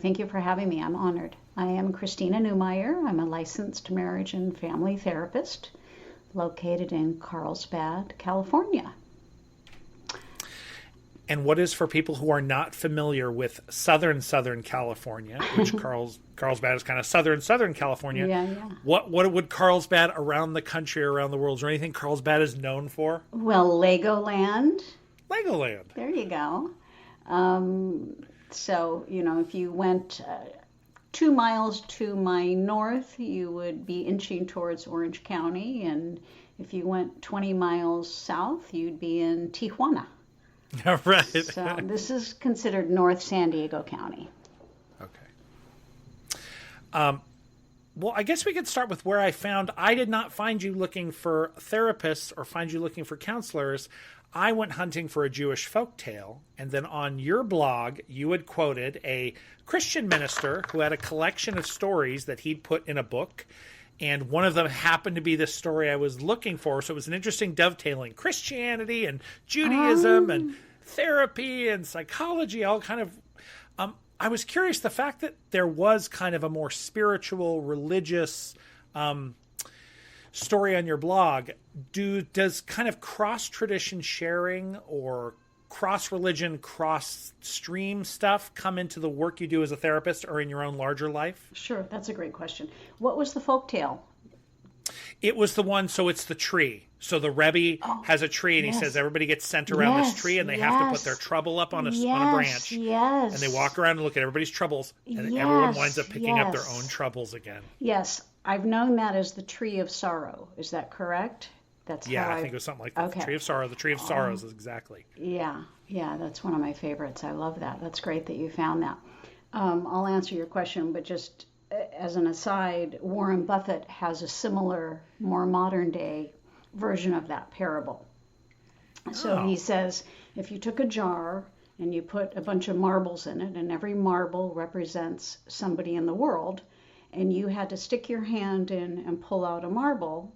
Thank you for having me. I'm honored. I am Christina Neumeyer. I'm a licensed marriage and family therapist located in Carlsbad, California. And what is, for people who are not familiar with Southern California, which Carlsbad is kind of Southern California. Yeah, yeah. What would Carlsbad around the country, around the world, is there anything Carlsbad is known for? Well, Legoland. Legoland. There you go. So, if you went 2 miles to my north, you would be inching towards Orange County. And if you went 20 miles south, you'd be in Tijuana. Right. So this is considered North San Diego County. Okay. Well, I guess we could start with where I did not find you looking for therapists or find you looking for counselors. I went hunting for a Jewish folktale, and then on your blog, you had quoted a Christian minister who had a collection of stories that he'd put in a book, and one of them happened to be the story I was looking for. So it was an interesting dovetailing. Christianity and Judaism and therapy and psychology, all kind of... I was curious, the fact that there was kind of a more spiritual, religious story on your blog, does kind of cross-tradition sharing or cross-religion, cross-stream stuff come into the work you do as a therapist or in your own larger life? Sure, that's a great question. What was the folktale? It was the one, so it's the tree. So the Rebbe has a tree, and he says everybody gets sent around this tree, and they have to put their trouble up on a branch. Yes. And they walk around and look at everybody's troubles, and everyone winds up picking up their own troubles again. Yes, I've known that as the tree of sorrow. Is that correct? That's how I think it was something like that. Okay. The tree of sorrow. The tree of sorrows is exactly. Yeah, that's one of my favorites. I love that. That's great that you found that. I'll answer your question, but just as an aside, Warren Buffett has a similar, more modern day version of that parable. So he says, if you took a jar and you put a bunch of marbles in it, and every marble represents somebody in the world, and you had to stick your hand in and pull out a marble,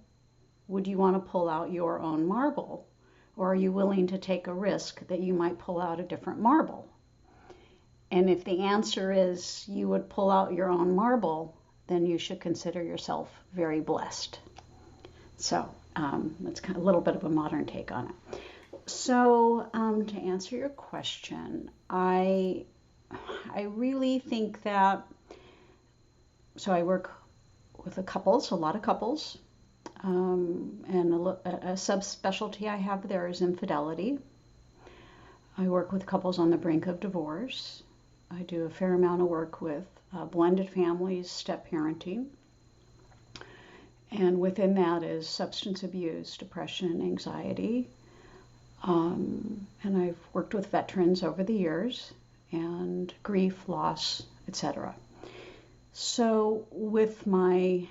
would you want to pull out your own marble? Or are you willing to take a risk that you might pull out a different marble? And if the answer is you would pull out your own marble, then you should consider yourself very blessed. So that's kind of a little bit of a modern take on it. So to answer your question, I really think that, so I work with a lot of couples, and a subspecialty I have there is infidelity. I work with couples on the brink of divorce. I do a fair amount of work with blended families, step parenting. And within that is substance abuse, depression, anxiety. And I've worked with veterans over the years, and grief, loss, etc. So with my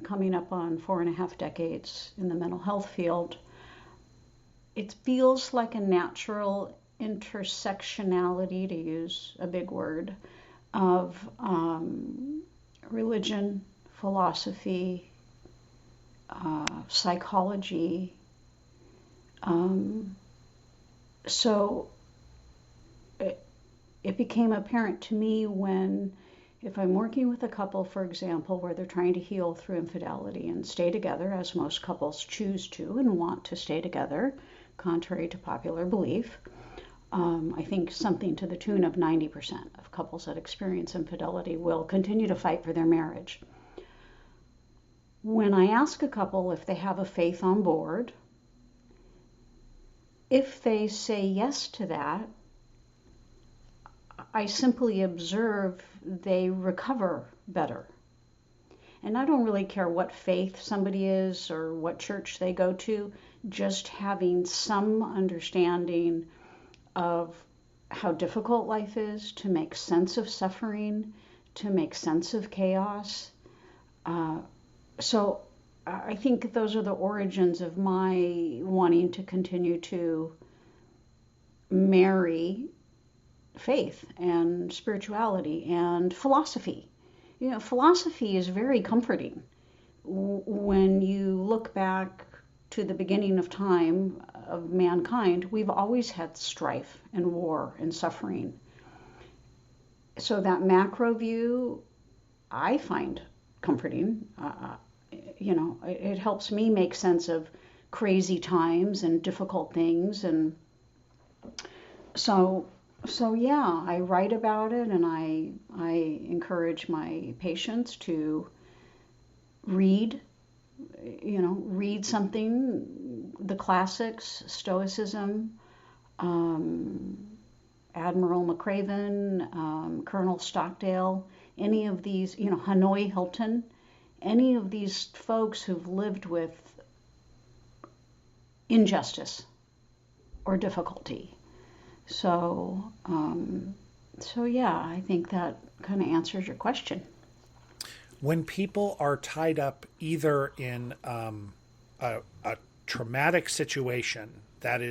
coming up on 4.5 decades in the mental health field, it feels like a natural intersectionality, to use a big word, of religion, philosophy, psychology. So it became apparent to me when, if I'm working with a couple, for example, where they're trying to heal through infidelity and stay together, as most couples choose to and want to stay together, contrary to popular belief, I think something to the tune of 90% of couples that experience infidelity will continue to fight for their marriage. When I ask a couple if they have a faith on board, if they say yes to that, I simply observe they recover better. And I don't really care what faith somebody is or what church they go to, just having some understanding of how difficult life is, to make sense of suffering, to make sense of chaos. So I think those are the origins of my wanting to continue to marry faith and spirituality and philosophy. You know, philosophy is very comforting. When you look back to the beginning of time of mankind, we've always had strife and war and suffering. So that macro view I find comforting. It helps me make sense of crazy times and difficult things. And so, so yeah, I write about it, and I encourage my patients to read, read something, the classics, Stoicism, um, Admiral McRaven, Colonel Stockdale, any of these, Hanoi Hilton, any of these folks who've lived with injustice or difficulty. So, so yeah, I think that kind of answers your question. When people are tied up either in a traumatic situation that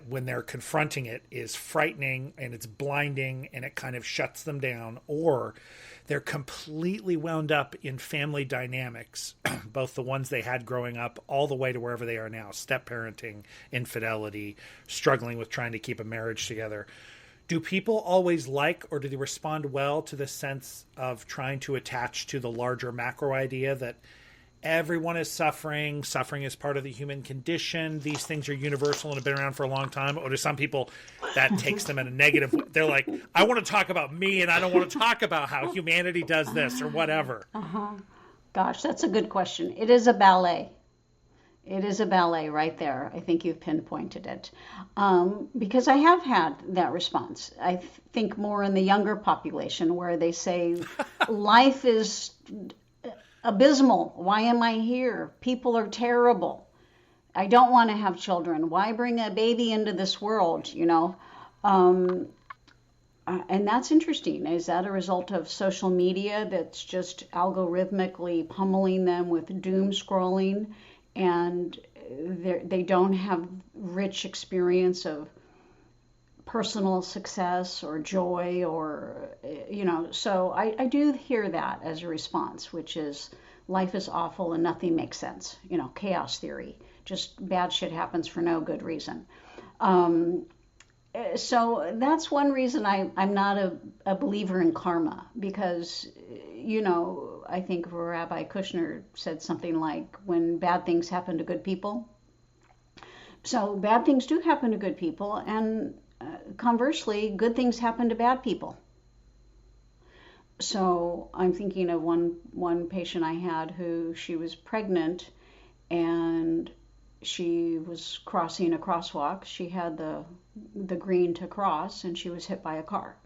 when they're confronting it is frightening and it's blinding and it kind of shuts them down, or they're completely wound up in family dynamics, both the ones they had growing up all the way to wherever they are now, step parenting, infidelity, struggling with trying to keep a marriage together. Do people always like, or do they respond well to the sense of trying to attach to the larger macro idea that everyone is suffering, suffering is part of the human condition, these things are universal and have been around for a long time? Or to some people, that takes them in a negative way? They're like, I want to talk about me and I don't want to talk about how humanity does this or whatever. Gosh, that's a good question. It is a ballet. It is a ballet right there. I think you've pinpointed it. Because I have had that response. I think more in the younger population where they say, life is abysmal. Why am I here? People are terrible. I don't want to have children. Why bring a baby into this world, and that's interesting. Is that a result of social media that's just algorithmically pummeling them with doom scrolling, and they don't have rich experience of personal success or joy, or so I do hear that as a response, which is life is awful and nothing makes sense, chaos theory, just bad shit happens for no good reason. So that's one reason I'm not a believer in karma, because I think Rabbi Kushner said something like, when bad things happen to good people. So bad things do happen to good people, and conversely, good things happen to bad people. So I'm thinking of one patient I had who, she was pregnant and she was crossing a crosswalk. She had the green to cross, and she was hit by a car.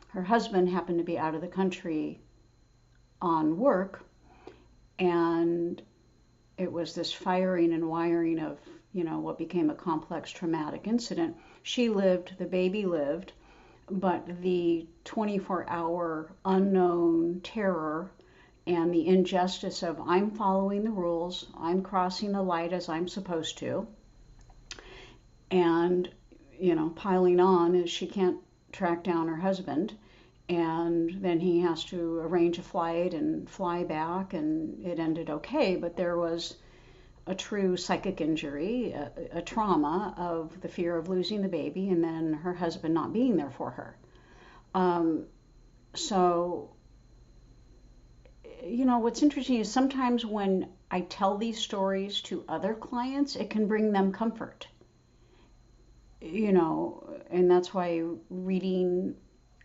Her husband happened to be out of the country on work, and it was this firing and wiring of what became a complex traumatic incident. She lived, the baby lived, but the 24-hour unknown terror and the injustice of, I'm following the rules, I'm crossing the light as I'm supposed to, and piling on is she can't track down her husband, and then he has to arrange a flight and fly back, and it ended okay, but there was a true psychic injury, a trauma of the fear of losing the baby, and then her husband not being there for her. So what's interesting is sometimes when I tell these stories to other clients, it can bring them comfort. And that's why reading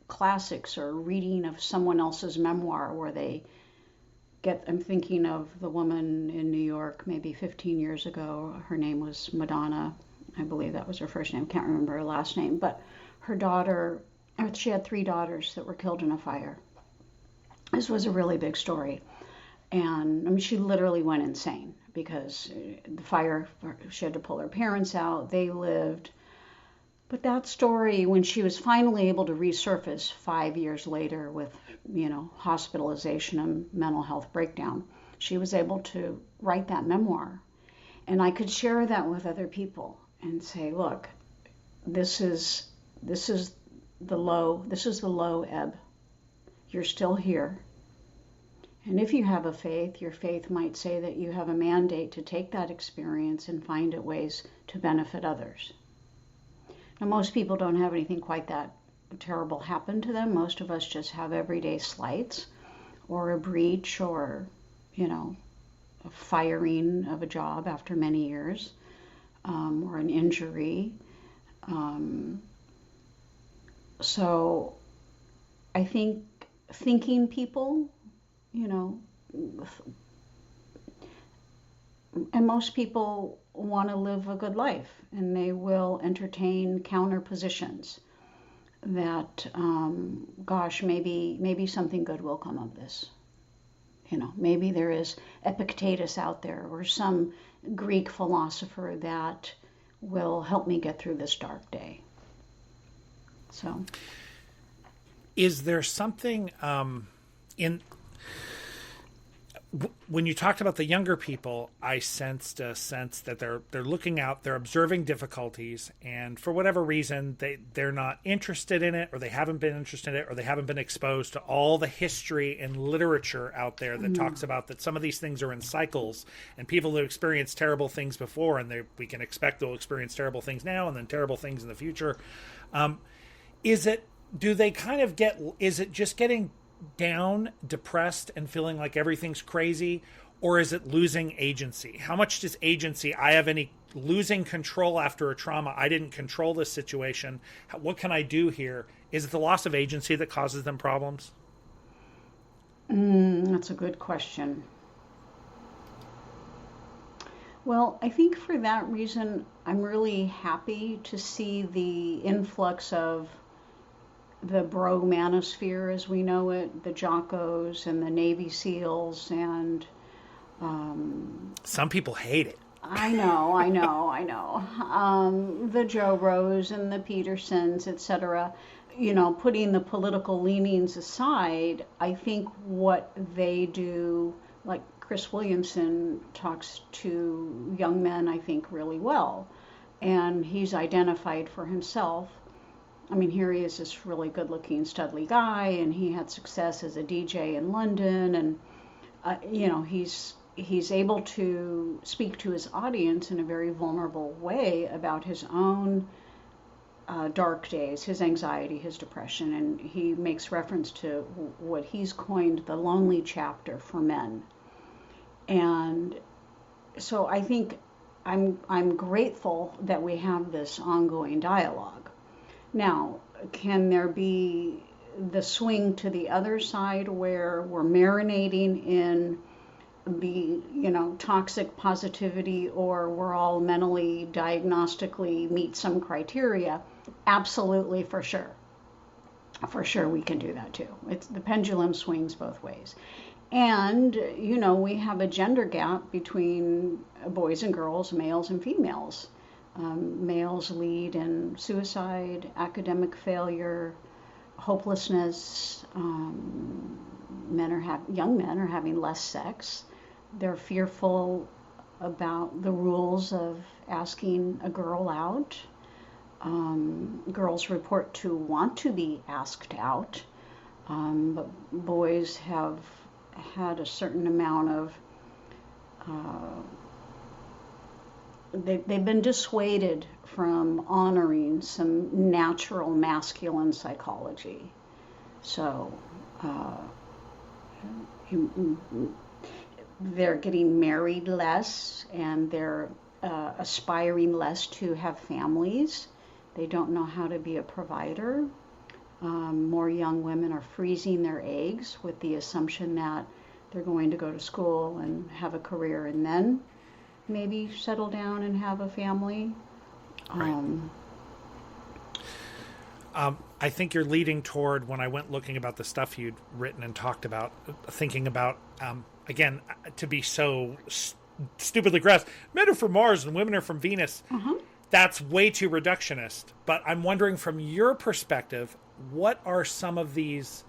classics or reading of someone else's memoir where they I'm thinking of the woman in New York maybe 15 years ago. Her name was Madonna. I believe that was her first name. Can't remember her last name. But her daughter, she had 3 daughters that were killed in a fire. This was a really big story. And she literally went insane because the fire, she had to pull her parents out. They lived. But that story, when she was finally able to resurface 5 years later with, hospitalization and mental health breakdown, she was able to write that memoir. And I could share that with other people and say, look, this is the low ebb. You're still here. And if you have a faith, your faith might say that you have a mandate to take that experience and find ways to benefit others. Now, most people don't have anything quite that terrible happened to them. Most of us just have everyday slights or a breach or, a firing of a job after many years, or an injury. So I think thinking people, and most people want to live a good life, and they will entertain counter positions that, gosh, maybe something good will come of this. Maybe there is Epictetus out there or some Greek philosopher that will help me get through this dark day. So, is there something when you talked about the younger people, I sensed a sense that they're looking out, they're observing difficulties, and for whatever reason, they're not interested in it, or they haven't been interested in it, or they haven't been exposed to all the history and literature out there that talks about that some of these things are in cycles, and people who experienced terrible things before, and we can expect they'll experience terrible things now, and then terrible things in the future. Is it just getting down, depressed, and feeling like everything's crazy, or is it losing agency? How much does agency, losing control after a trauma, I didn't control this situation, what can I do here? Is it the loss of agency that causes them problems? That's a good question. Well, I think for that reason, I'm really happy to see the influx of the bro manosphere as we know it, the Jockos and the Navy SEALs, and some people hate it. I know. The Joe Bros and the Petersons, etc. Putting the political leanings aside, I think what they do, like Chris Williamson talks to young men, I think, really well. And he's identified for himself. I mean, here he is, this really good-looking, studly guy, and he had success as a DJ in London, and he's able to speak to his audience in a very vulnerable way about his own dark days, his anxiety, his depression, and he makes reference to what he's coined the lonely chapter for men. And so I think I'm grateful that we have this ongoing dialogue. Now, can there be the swing to the other side where we're marinating in the, toxic positivity, or we're all mentally, diagnostically meet some criteria? Absolutely, for sure. For sure we can do that too. The pendulum swings both ways. And, we have a gender gap between boys and girls, males and females. Males lead in suicide, academic failure, hopelessness. Young men are having less sex. They're fearful about the rules of asking a girl out. Girls report to want to be asked out, but boys have had a certain amount of they've been dissuaded from honoring some natural masculine psychology. So they're getting married less, and they're aspiring less to have families. They don't know how to be a provider. More young women are freezing their eggs with the assumption that they're going to go to school and have a career and then maybe settle down and have a family. Right. I think you're leading toward, when I went looking about the stuff you'd written and talked about, thinking about, again, to be so stupidly crass, men are from Mars and women are from Venus. That's way too reductionist. But I'm wondering, from your perspective, what are some of these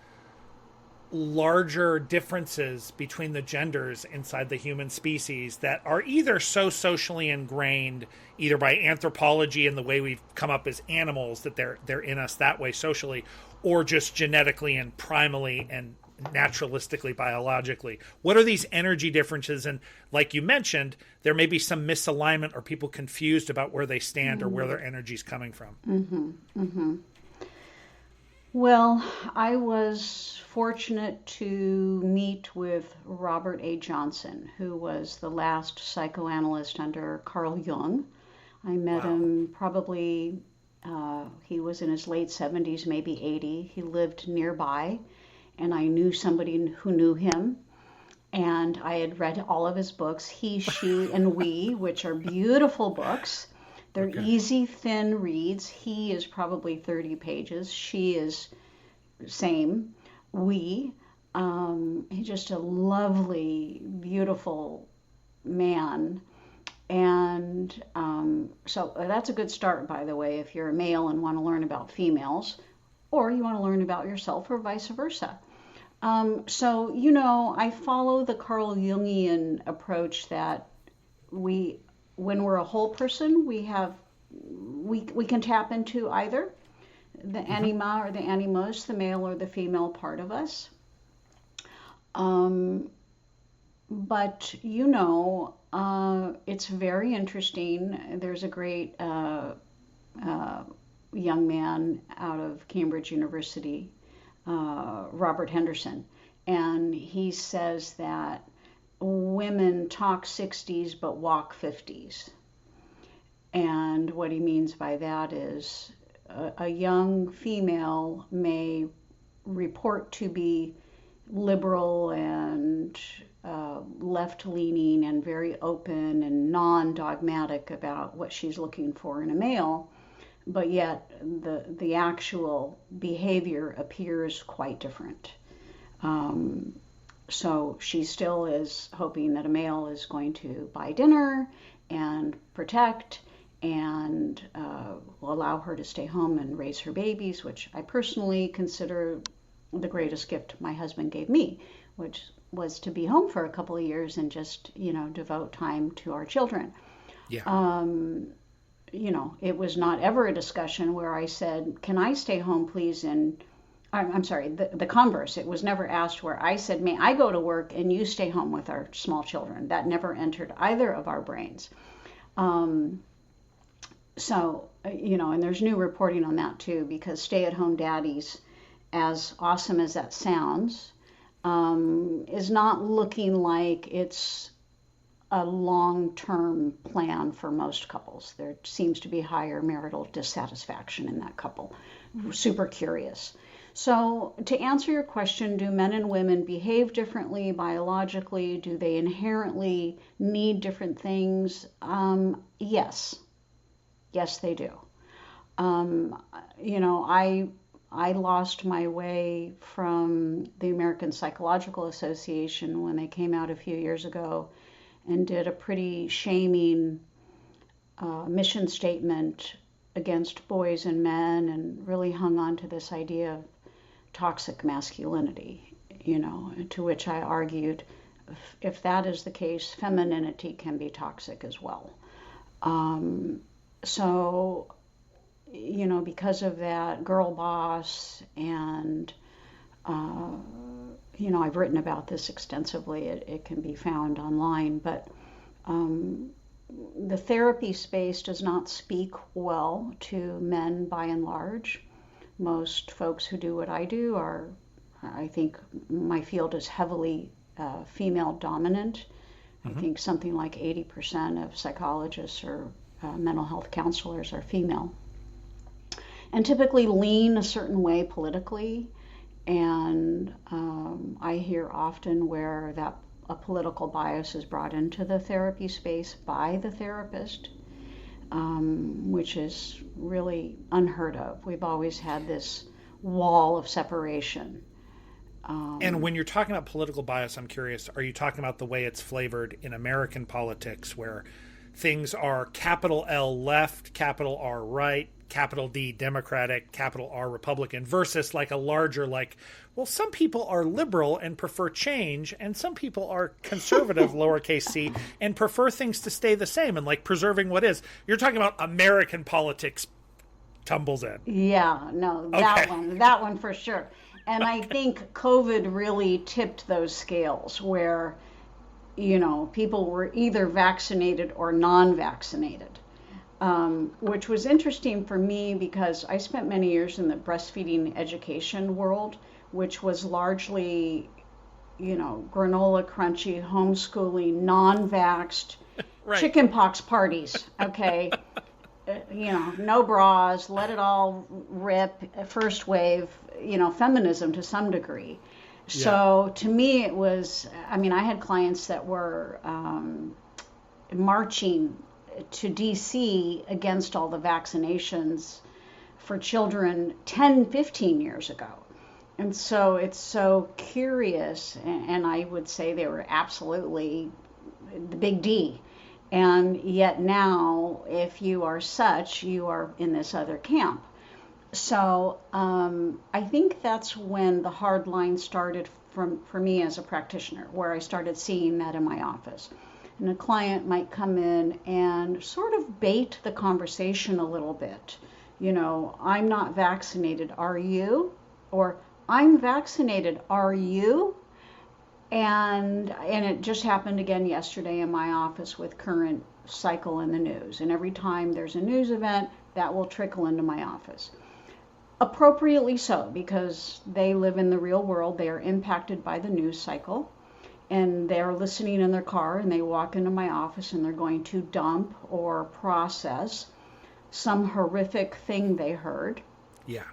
larger differences between the genders inside the human species that are either so socially ingrained, either by anthropology and the way we've come up as animals, that they're in us that way socially, or just genetically and primally and naturalistically, biologically? What are these energy differences? And like you mentioned, there may be some misalignment or people confused about where they stand or where their energy is coming from. Well, I was fortunate to meet with Robert A. Johnson, who was the last psychoanalyst under Carl Jung. I met Wow. him probably, he was in his late 70s, maybe 80. He lived nearby, and I knew somebody who knew him. And I had read all of his books, He, She, and We, which are beautiful books. They're Okay. easy, thin reads. He is probably 30 pages. She is same. We. He's just a lovely, beautiful man. And so that's a good start, by the way, if you're a male and want to learn about females, or you want to learn about yourself, or vice versa. So, I follow the Carl Jungian approach that we, when we're a whole person, we can tap into either the Hmm. anima or the animus, the male or the female part of us. Um, but it's very interesting. There's a great uh, young man out of Cambridge University, Robert Henderson, and he says that women talk 60s but walk 50s. And what he means by that is a young female may report to be liberal and left leaning and very open and non dogmatic about what she's looking for in a male, but yet the actual behavior appears quite different. Um, so she still is hoping that a male is going to buy dinner and protect and will allow her to stay home and raise her babies, which I personally consider the greatest gift my husband gave me, which was to be home for a couple of years and just, devote time to our children. Yeah. It was not ever a discussion where I said, "Can I stay home, please?" And I'm sorry, the converse. It was never asked where I said, "May I go to work and you stay home with our small children?" That never entered either of our brains. Um, and there's new reporting on that too, because stay-at-home daddies, as awesome as that sounds, is not looking like it's a long-term plan for most couples. There seems to be higher marital dissatisfaction in that couple. Super curious. So, to answer your question, do men and women behave differently biologically? Do they inherently need different things? Yes. Yes, they do. Um, I lost my way from the American Psychological Association when they came out a few years ago and did a pretty shaming mission statement against boys and men and really hung on to this idea of toxic masculinity, to which I argued if that is the case, femininity can be toxic as well. Um, so, because of that, girl boss, and, uh, I've written about this extensively. It can be found online, but um, the therapy space does not speak well to men by and large. Most folks who do what I do I think my field is heavily female dominant. I Hmm. think something like 80% of psychologists or mental health counselors are female and typically lean a certain way politically. And I hear often where that a political bias is brought into the therapy space by the therapist, which is really unheard of. We've always had this wall of separation. And Um, when you're talking about political bias, I'm curious, are you talking about the way it's flavored in American politics where things are capital L left, capital R right, capital D Democratic, capital R Republican, versus like a larger, like, well, some people are liberal and prefer change, and some people are conservative, lowercase c, and prefer things to stay the same and like preserving what is. You're talking about American politics tumbles in. yeah, no, Okay. that one for sure. And I think COVID really tipped those scales where, people were either vaccinated or non vaccinated. which was interesting for me because I spent many years in the breastfeeding education world, which was largely, granola crunchy, homeschooling, non-vaxxed, Right. chickenpox parties. Okay. No bras, let it all rip, first wave, feminism to some degree. Yeah. So to me, it was, I had clients that were marching to DC against all the vaccinations for children 10, 15 years ago. And so it's so curious, and I would say they were absolutely the big D. And yet now, if you are such, you are in this other camp. So I think that's when the hard line started for me as a practitioner, where I started seeing that in my office. And a client might come in and sort of bait the conversation a little bit. I'm not vaccinated, are you? Or I'm vaccinated, are you? And it just happened again yesterday in my office with current cycle in the news. And every time there's a news event, that will trickle into my office. Appropriately so, because they live in the real world. They are impacted by the news cycle. And they're listening in their car, and they walk into my office, and they're going to dump or process some horrific thing they heard. Yeah.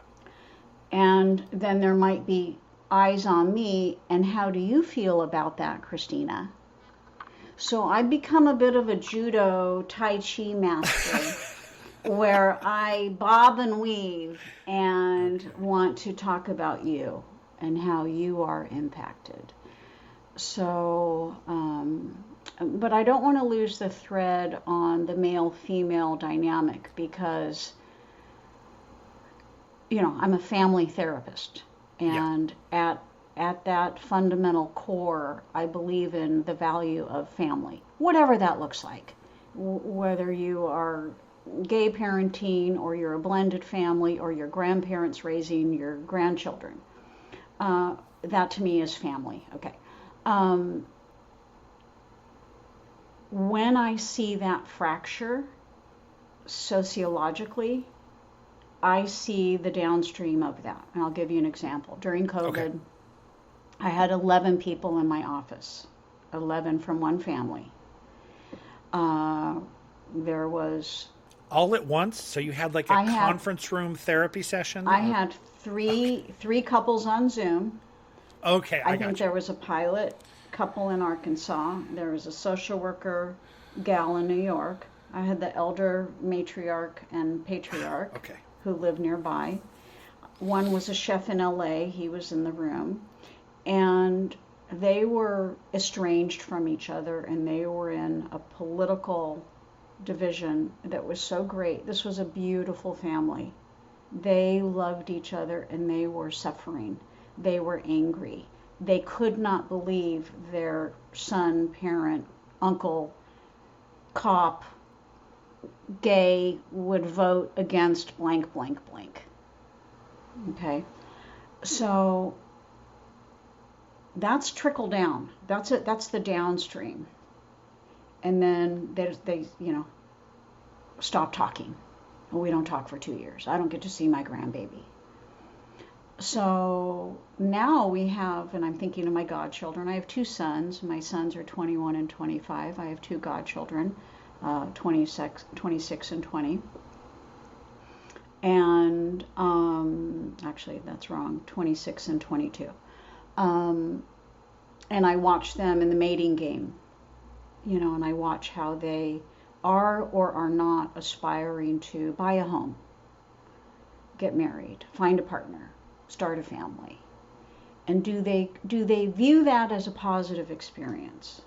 And then there might be eyes on me, and how do you feel about that, Christina? So I become a bit of a judo tai chi master where I bob and weave and want to talk about you and how you are impacted. So, but I don't want to lose the thread on the male-female dynamic because, I'm a family therapist. And at that fundamental core, I believe in the value of family, whatever that looks like. Whether you are gay parenting, or you're a blended family, or your grandparents raising your grandchildren. That to me is family. Okay. When I see that fracture sociologically, I see the downstream of that. And I'll give you an example. During COVID, okay, I had 11 people in my office, 11 from one family. There was... All at once? So you had like a conference room therapy session? I had three couples on Zoom. Okay, I think there was a pilot couple in Arkansas. There was a social worker gal in New York. I had the elder matriarch and patriarch. Okay. Who lived nearby. One was a chef in LA. He was in the room. And they were estranged from each other, and they were in a political division that was so great. This was a beautiful family. They loved each other, and they were suffering. They were angry. They could not believe their son, parent, uncle, cop, gay would vote against blank, blank, blank. Okay. So that's trickle down. That's it. That's the downstream. And then they stop talking. We don't talk for 2 years. I don't get to see my grandbaby. So now we have, and I'm thinking of my godchildren. I have 2 sons. My sons are 21 and 25. I have 2 godchildren, 26 and 20. And actually, that's wrong, 26 and 22. And I watch them in the mating game, and I watch how they are or are not aspiring to buy a home, get married, find a partner, start a family. And do they view that as a positive experience?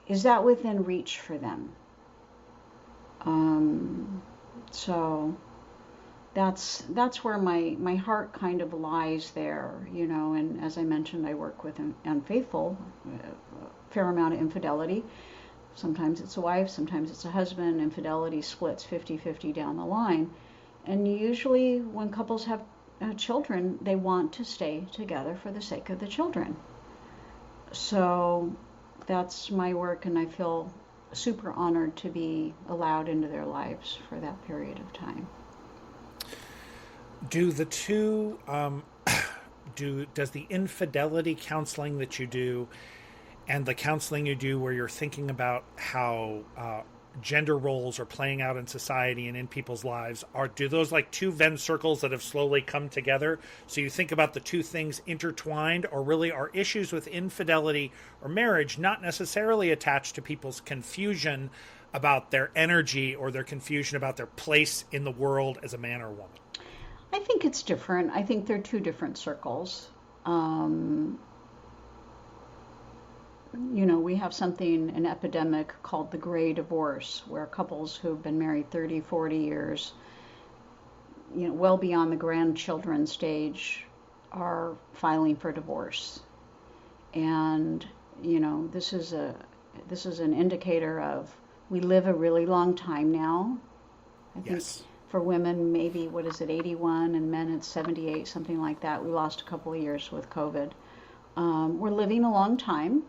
Is that within reach for them? So that's where my heart kind of lies there, and as I mentioned, I work with unfaithful, a fair amount of infidelity. Sometimes it's a wife, sometimes it's a husband. Infidelity splits 50-50 down the line. And usually when couples have children, they want to stay together for the sake of the children. So that's my work, and I feel super honored to be allowed into their lives for that period of time. Do the two does the infidelity counseling that you do and the counseling you do where you're thinking about how gender roles are playing out in society and in people's lives, do those like two Venn circles that have slowly come together? So you think about the two things intertwined, or really are issues with infidelity or marriage not necessarily attached to people's confusion about their energy or their confusion about their place in the world as a man or woman? I think it's different. I think they're two different circles. We have an epidemic called the gray divorce, where couples who've been married 30, 40 years, well beyond the grandchildren stage, are filing for divorce. And, this is an indicator of, we live a really long time now. I think Yes. for women, maybe, 81, and men it's 78, something like that. We lost a couple of years with COVID. We're living a long time.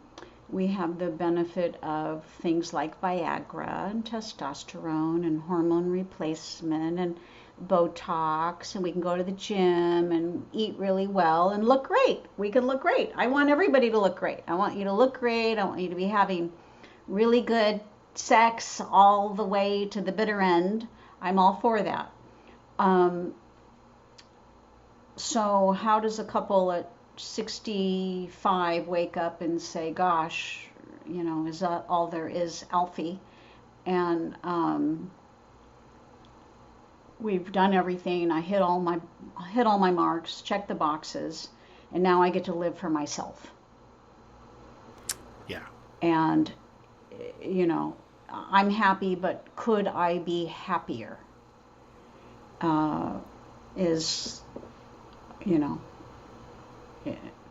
We have the benefit of things like Viagra and testosterone and hormone replacement and Botox, and we can go to the gym and eat really well and look great. We can look great. I want everybody to look great. I want you to look great. I want you to be having really good sex all the way to the bitter end. I'm all for that. So how does a couple at 65 wake up and say, gosh, is that all there is, Alfie? And we've done everything. I hit all my marks, checked the boxes, and now I get to live for myself. Yeah. And, I'm happy, but could I be happier?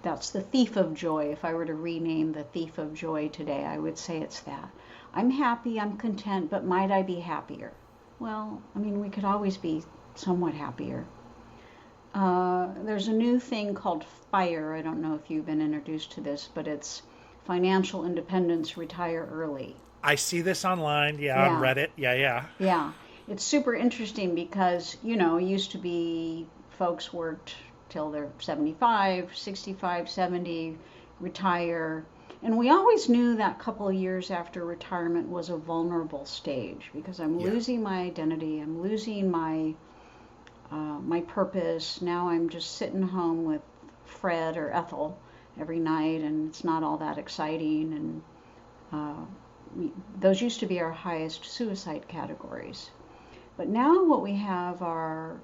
That's the thief of joy. If I were to rename the thief of joy today, I would say it's that. I'm happy, I'm content, but might I be happier? Well, we could always be somewhat happier. There's a new thing called FIRE. I don't know if you've been introduced to this, but it's Financial Independence, Retire Early. I see this online, on Reddit. Yeah. It's super interesting because, it used to be folks worked till they're 75, 65, 70, retire. And we always knew that couple of years after retirement was a vulnerable stage, because I'm losing my identity, I'm losing my purpose. Now I'm just sitting home with Fred or Ethel every night, and it's not all that exciting. And those used to be our highest suicide categories. But now what we have are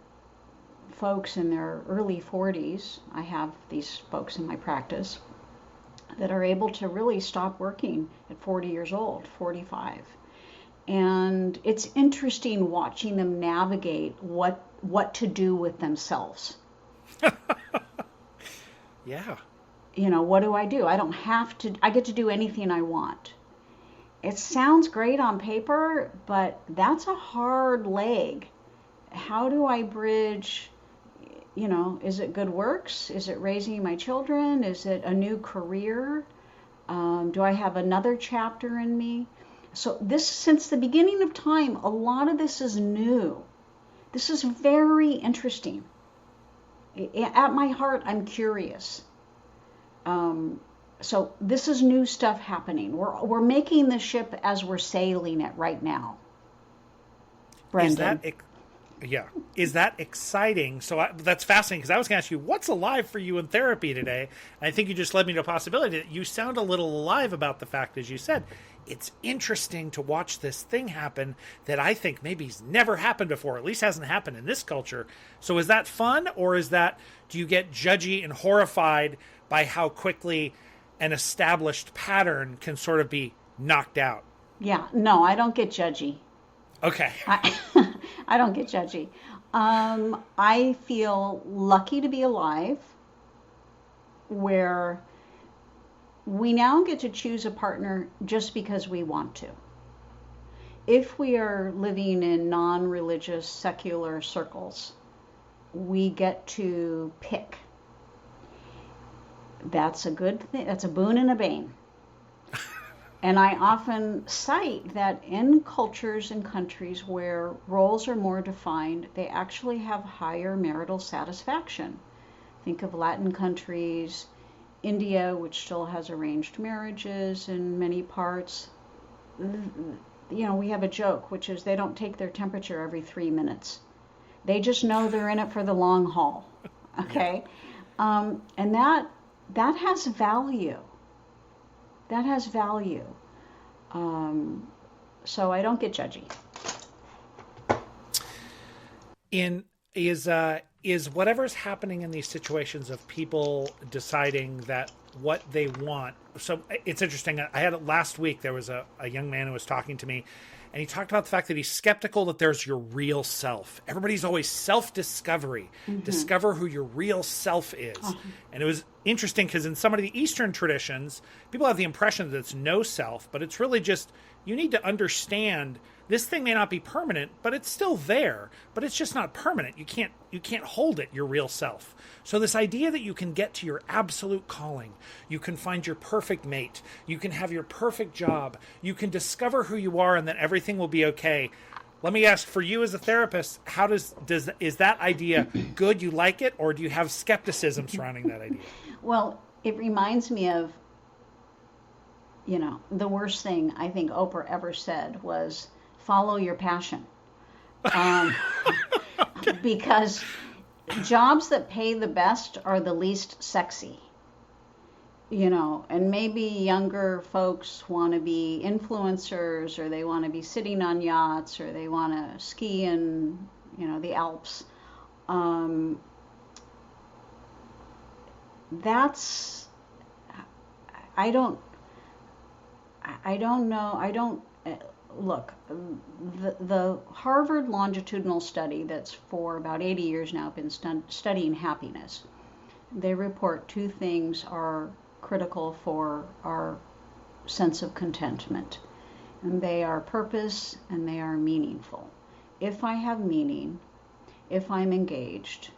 folks in their early 40s. I have these folks in my practice that are able to really stop working at 40 years old, 45. And it's interesting watching them navigate what to do with themselves. Yeah. What do? I don't have to, I get to do anything I want. It sounds great on paper, but that's a hard leg. How do I bridge, is it good works? Is it raising my children? Is it a new career? Do I have another chapter in me? So since the beginning of time, a lot of this is new. This is very interesting. At my heart, I'm curious. So this is new stuff happening. We're making the ship as we're sailing it right now. Brendan. Is that exciting? So that's fascinating, because I was going to ask you, what's alive for you in therapy today? And I think you just led me to a possibility that you sound a little alive about the fact, as you said, it's interesting to watch this thing happen that I think maybe's never happened before, at least hasn't happened in this culture. So is that fun, or do you get judgy and horrified by how quickly an established pattern can sort of be knocked out? Yeah, no, I don't get judgy. Okay. I don't get judgy. I feel lucky to be alive, where we now get to choose a partner just because we want to. If we are living in non-religious, secular circles, we get to pick. That's a good thing. That's a boon and a bane. And I often cite that in cultures and countries where roles are more defined, they actually have higher marital satisfaction. Think of Latin countries, India, which still has arranged marriages in many parts. We have a joke, which is they don't take their temperature every 3 minutes. They just know they're in it for the long haul. Okay? And that has value. That has value. So I don't get judgy. Is whatever's happening in these situations of people deciding that what they want. So it's interesting. I had it last week. There was a young man who was talking to me, and he talked about the fact that he's skeptical that there's your real self. Everybody's always self-discovery. Mm-hmm. Discover who your real self is. Uh-huh. And it was interesting because in some of the Eastern traditions, people have the impression that it's no self, but it's really just you need to understand this thing may not be permanent, but it's still there, but it's just not permanent. You can't hold it, your real self. So this idea that you can get to your absolute calling, you can find your perfect mate, you can have your perfect job, you can discover who you are and that everything will be okay. Let me ask, for you as a therapist, how is that idea good? You like it, or do you have skepticism surrounding that idea? Well, it reminds me of, the worst thing I think Oprah ever said was, follow your passion. Because jobs that pay the best are the least sexy. And maybe younger folks want to be influencers, or they want to be sitting on yachts, or they want to ski in, the Alps. I don't know. Look, the Harvard longitudinal study that's for about 80 years now been studying happiness. They report two things are critical for our sense of contentment, and they are purpose and they are meaningful. If I have meaning, if I'm engaged,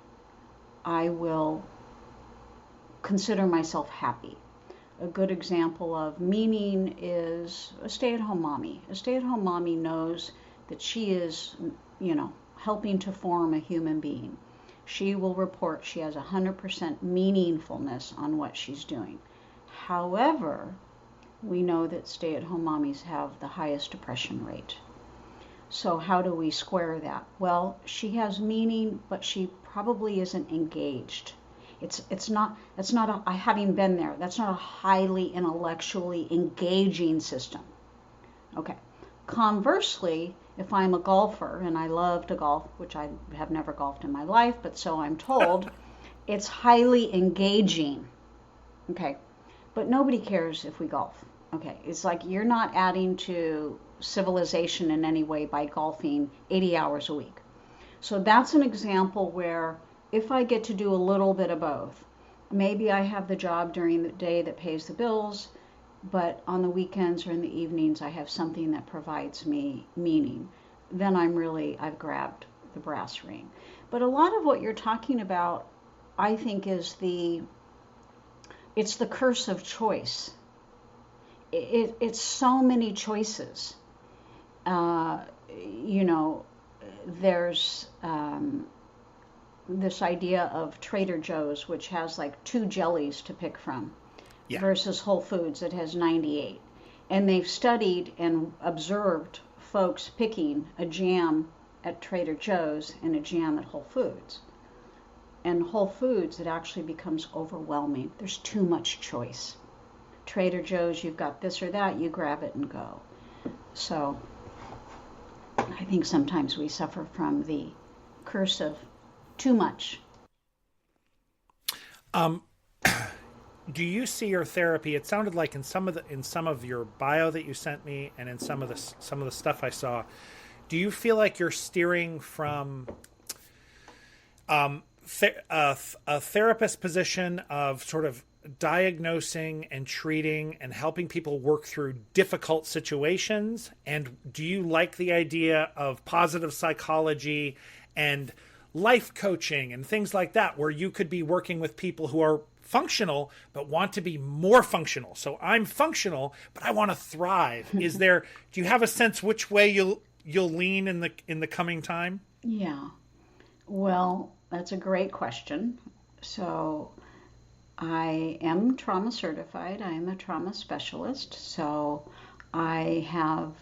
I will consider myself happy. A good example of meaning is a stay-at-home mommy. A stay-at-home mommy knows that she is, helping to form a human being. She will report she has 100% meaningfulness on what she's doing. However, we know that stay-at-home mommies have the highest depression rate. So how do we square that? Well, she has meaning, but she probably isn't engaged. It's not having been there, that's not a highly intellectually engaging system. Okay. Conversely, if I'm a golfer, and I love to golf, which I have never golfed in my life, but so I'm told, it's highly engaging. Okay. But nobody cares if we golf. Okay. It's like you're not adding to civilization in any way by golfing 80 hours a week. So that's an example where if I get to do a little bit of both, maybe I have the job during the day that pays the bills, but on the weekends or in the evenings I have something that provides me meaning. Then I've grabbed the brass ring. But a lot of what you're talking about, I think, it's the curse of choice. It's so many choices. There's this idea of Trader Joe's, which has like 2 jellies to pick from, versus Whole Foods that has 98. And they've studied and observed folks picking a jam at Trader Joe's and a jam at Whole Foods. And Whole Foods, it actually becomes overwhelming. There's too much choice. Trader Joe's, you've got this or that, you grab it and go. So I think sometimes we suffer from the curse of too much. Do you see your therapy? It sounded like in some of your bio that you sent me, and in some of the stuff I saw. Do you feel like you're steering from a therapist position of sort of diagnosing and treating and helping people work through difficult situations? And do you like the idea of positive psychology and life coaching and things like that, where you could be working with people who are functional, but want to be more functional. So I'm functional, but I want to thrive. Do you have a sense which way you'll lean in the coming time? Yeah. Well, that's a great question. So I am trauma certified. I am a trauma specialist. So I have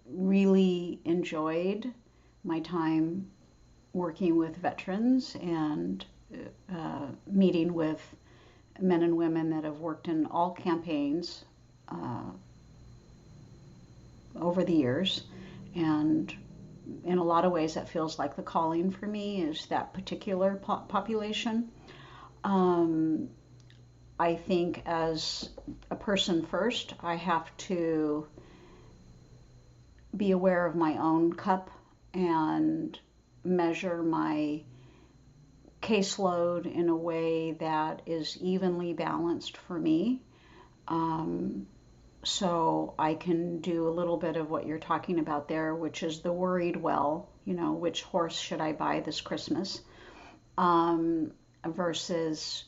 really enjoyed my time working with veterans and meeting with men and women that have worked in all campaigns over the years. And in a lot of ways, that feels like the calling for me is that particular population. I think as a person first, I have to be aware of my own cup and measure my caseload in a way that is evenly balanced for me. So I can do a little bit of what you're talking about there, which is the worried well, which horse should I buy this Christmas? Versus,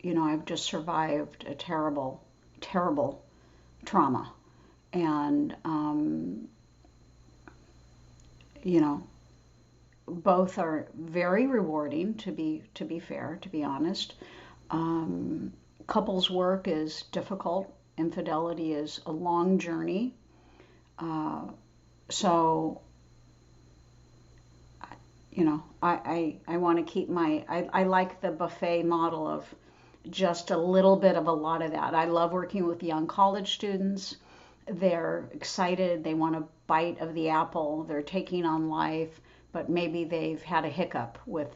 I've just survived a terrible, terrible trauma. And, both are very rewarding, to be fair, to be honest. Couples work is difficult. Infidelity is a long journey. So, I want to keep I like the buffet model of just a little bit of a lot of that. I love working with young college students. They're excited. They want a bite of the apple. They're taking on life, but maybe they've had a hiccup with,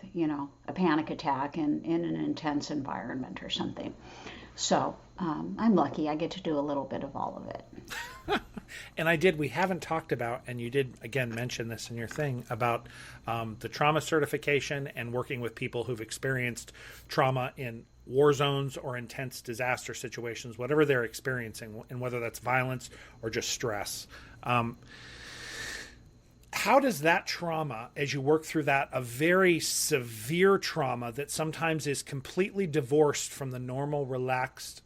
a panic attack in an intense environment or something. So I'm lucky. I get to do a little bit of all of it. And we haven't talked about, and you did again mention this in your thing about the trauma certification and working with people who've experienced trauma in war zones or intense disaster situations, whatever they're experiencing, and whether that's violence or just stress. How does that trauma, as you work through that, a very severe trauma that sometimes is completely divorced from the normal, relaxed,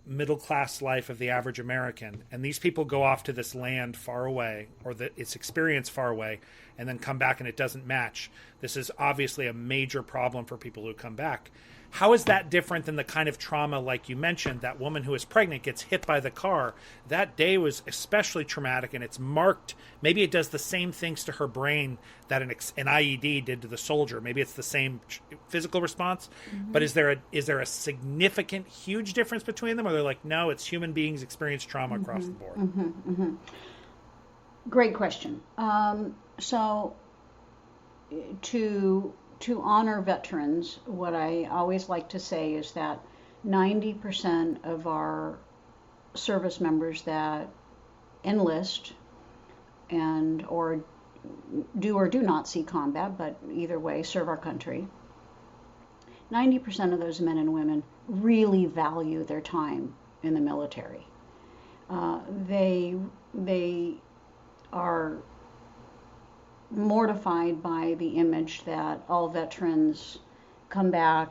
middle-class life of the average American, and these people go off to this land far away, or its experience far away, and then come back and it doesn't match. This is obviously a major problem for people who come back. How is that different than the kind of trauma, like you mentioned, that woman who is pregnant gets hit by the car? That day was especially traumatic, and it's marked. Maybe it does the same things to her brain that an IED did to the soldier. Maybe it's the same physical response. Mm-hmm. But is there a significant, huge difference between them? Or they're like, no, it's human beings experience trauma across the board? Mm-hmm, mm-hmm. Great question. So to honor veterans, what I always like to say is that 90% of our service members that enlist or do not see combat, but either way serve our country, 90% of those men and women really value their time in the military. They are mortified by the image that all veterans come back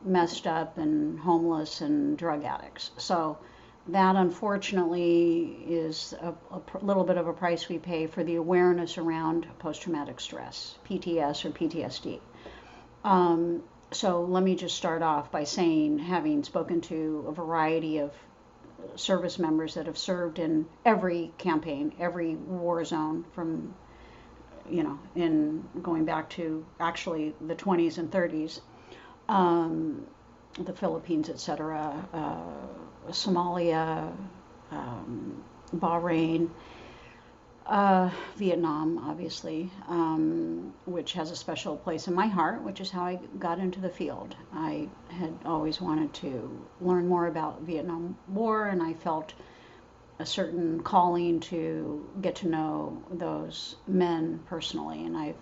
messed up and homeless and drug addicts. So that unfortunately is a little bit of a price we pay for the awareness around post-traumatic stress, PTS or PTSD. So let me just start off by saying, having spoken to a variety of service members that have served in every campaign, every war zone, from in going back to actually the 20s and 30s, the Philippines, etc., Somalia, Bahrain, Vietnam, obviously, which has a special place in my heart, which is how I got into the field. I had always wanted to learn more about Vietnam War, and I felt a certain calling to get to know those men personally, and I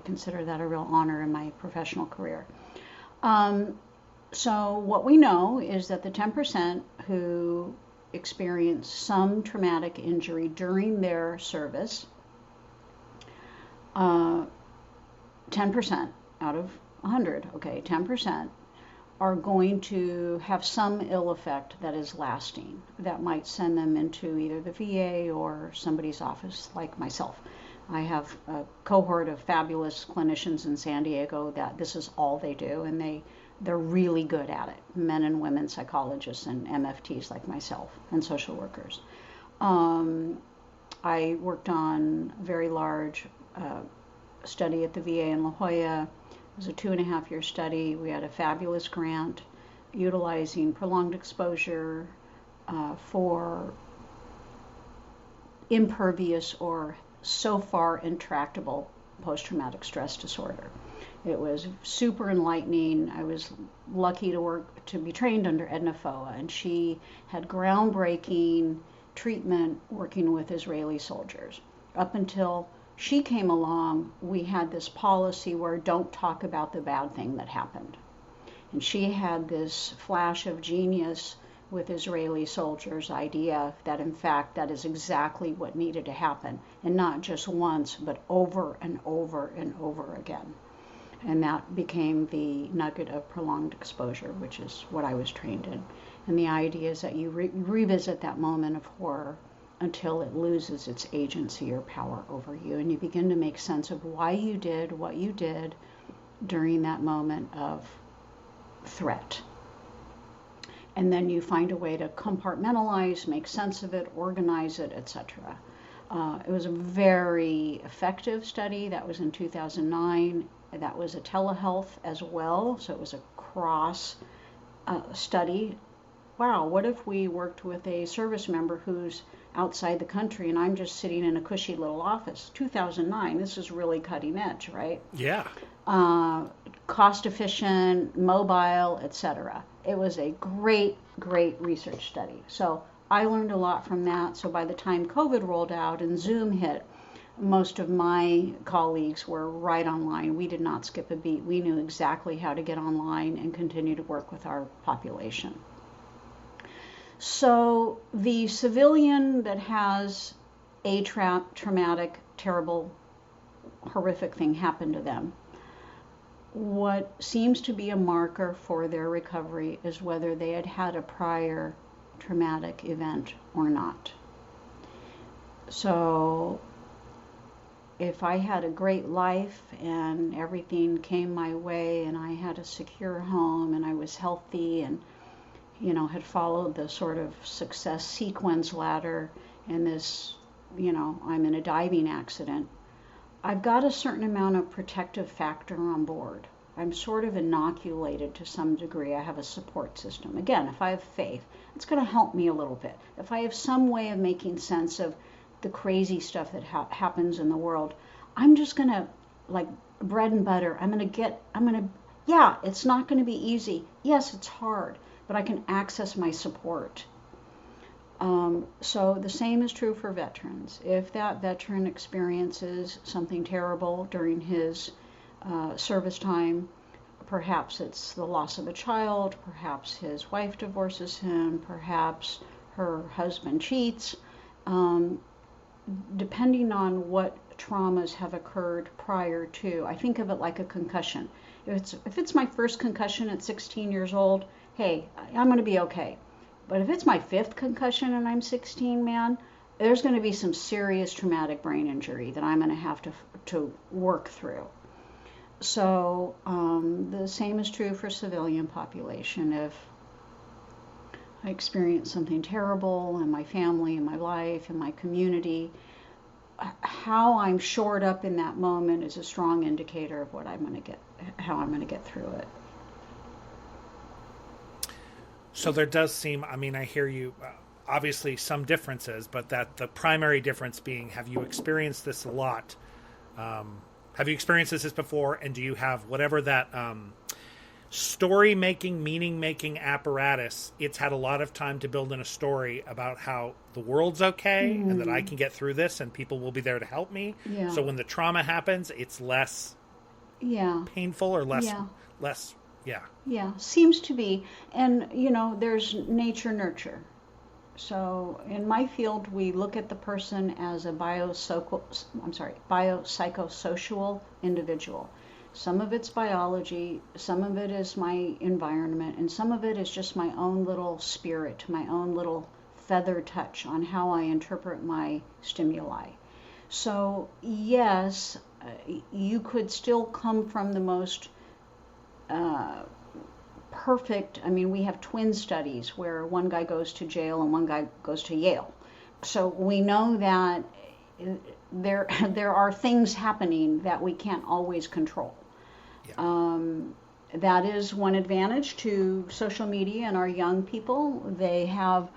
consider that a real honor in my professional career. So what we know is that the 10% who experience some traumatic injury during their service, 10% out of 100, okay, 10% are going to have some ill effect that is lasting, that might send them into either the VA or somebody's office like myself. I have a cohort of fabulous clinicians in San Diego that this is all they do, and they're really good at it, men and women psychologists and MFTs like myself and social workers. I worked on a very large study at the VA in La Jolla. It was a 2.5-year study. We had a fabulous grant utilizing prolonged exposure for impervious or so far intractable post-traumatic stress disorder. It was super enlightening. I was lucky to be trained under Edna Foa, and she had groundbreaking treatment working with Israeli soldiers. Up until she came along, we had this policy where don't talk about the bad thing that happened. And she had this flash of genius with Israeli soldiers' idea that in fact that is exactly what needed to happen, and not just once, but over and over and over again. And that became the nugget of prolonged exposure, which is what I was trained in. And the idea is that you revisit that moment of horror until it loses its agency or power over you, and you begin to make sense of why you did what you did during that moment of threat. And then you find a way to compartmentalize, make sense of it, organize it, etc. It was a very effective study. That was in 2009. That was a telehealth as well, so it was a cross study. Wow, what if we worked with a service member who's outside the country and I'm just sitting in a cushy little office? 2009, this is really cutting edge, right? Yeah. Cost efficient, mobile, etc. It was a great, great research study. So I learned a lot from that. So by the time COVID rolled out and Zoom hit, most of my colleagues were right online. We did not skip a beat. We knew exactly how to get online and continue to work with our population. So the civilian that has a traumatic, terrible, horrific thing happen to them, what seems to be a marker for their recovery is whether they had had a prior traumatic event or not. So if I had a great life and everything came my way and I had a secure home and I was healthy and had followed the sort of success sequence ladder, and this, I'm in a diving accident, I've got a certain amount of protective factor on board. I'm sort of inoculated to some degree. I have a support system. Again, if I have faith, it's going to help me a little bit. If I have some way of making sense of the crazy stuff that happens in the world, I'm just going to, like bread and butter, yeah, it's not going to be easy. Yes, it's hard, but I can access my support. So the same is true for veterans. If that veteran experiences something terrible during his service time, perhaps it's the loss of a child, perhaps his wife divorces him, perhaps her husband cheats, depending on what traumas have occurred prior to. I think of it like a concussion. If it's my first concussion at 16 years old, hey, I'm going to be okay. But if it's my 5th concussion and I'm 16, man, there's going to be some serious traumatic brain injury that I'm going to have to work through. So the same is true for civilian population. If I experience something terrible in my family, in my life, in my community, how I'm shored up in that moment is a strong indicator of what how I'm going to get through it. So there does seem, I hear you, obviously some differences, but that the primary difference being, have you experienced this a lot? Have you experienced this before? And do you have whatever that story-making, meaning-making apparatus, it's had a lot of time to build in a story about how the world's okay and that I can get through this and people will be there to help me. Yeah. So when the trauma happens, it's less painful or less. Yeah, seems to be. And, there's nature nurture. So in my field, we look at the person as a biopsychosocial individual. Some of it's biology, some of it is my environment, and some of it is just my own little spirit, my own little feather touch on how I interpret my stimuli. So, yes, you could still come from the most perfect. I mean, we have twin studies where one guy goes to jail and one guy goes to Yale. So we know that there are things happening that we can't always control. Yeah. That is one advantage to social media and our young people. They have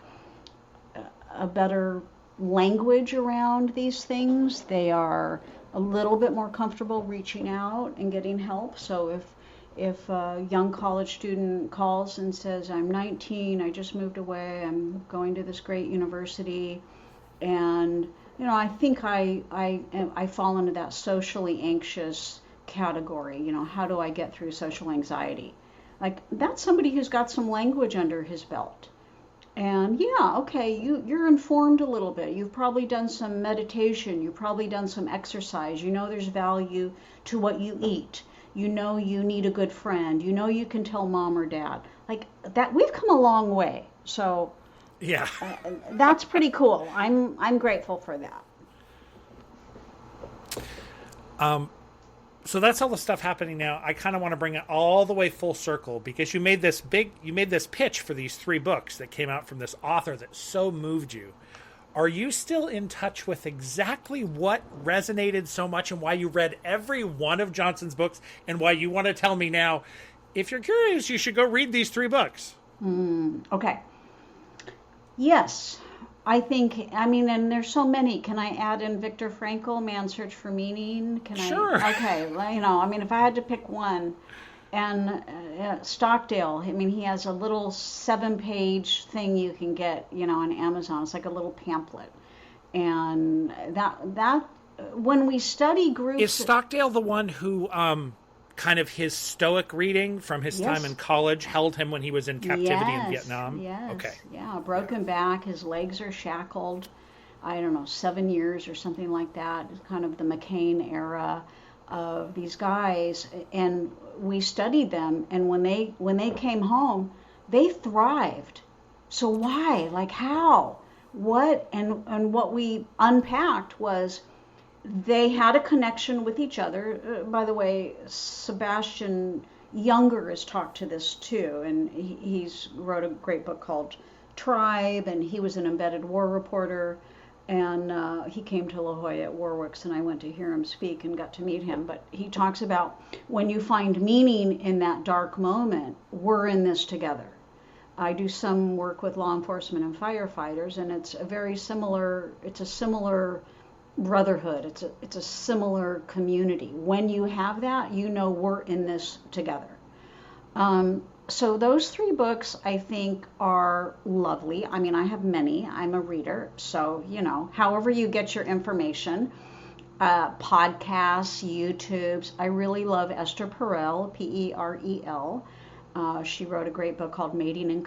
a better language around these things. They are a little bit more comfortable reaching out and getting help. So if a young college student calls and says, I'm 19, I just moved away, I'm going to this great university, and I think I fall into that socially anxious category. How do I get through social anxiety? Like, that's somebody who's got some language under his belt. And yeah, okay, you're informed a little bit. You've probably done some meditation. You've probably done some exercise. There's value to what you eat. You need a good friend. You can tell mom or dad. Like that, we've come a long way. So yeah, that's pretty cool. I'm grateful for that. So that's all the stuff happening now. I kind of want to bring it all the way full circle, because you made this pitch for these 3 books that came out from this author that so moved you. Are you still in touch with exactly what resonated so much and why you read every one of Johnson's books, and why you want to tell me now, if you're curious, you should go read these 3 books? Okay. Yes. I think, and there's so many. Can I add in Viktor Frankl, Man's Search for Meaning? Sure. Okay. If I had to pick one, and Stockdale, he has a little 7-page thing you can get, on Amazon. It's like a little pamphlet. And that when we study groups... Is Stockdale the one who... kind of his stoic reading from his time in college held him when he was in captivity in Vietnam? Yes. Okay. Yeah, broken back, his legs are shackled, 7 years or something like that. It's kind of the McCain era of these guys, and we studied them, and when they came home, they thrived. So why? Like, how? What? And what we unpacked was they had a connection with each other. By the way, Sebastian Younger has talked to this too, and he's wrote a great book called Tribe, and he was an embedded war reporter, and he came to La Jolla at Warwick's, and I went to hear him speak and got to meet him. But he talks about when you find meaning in that dark moment, we're in this together. I do some work with law enforcement and firefighters, and it's a similar brotherhood. It's a similar community. When you have that, we're in this together. So those 3 books I think are lovely. I have many. I'm a reader, so however you get your information, podcasts, YouTubes. I really love Esther Perel, Perel. She wrote a great book called Mating in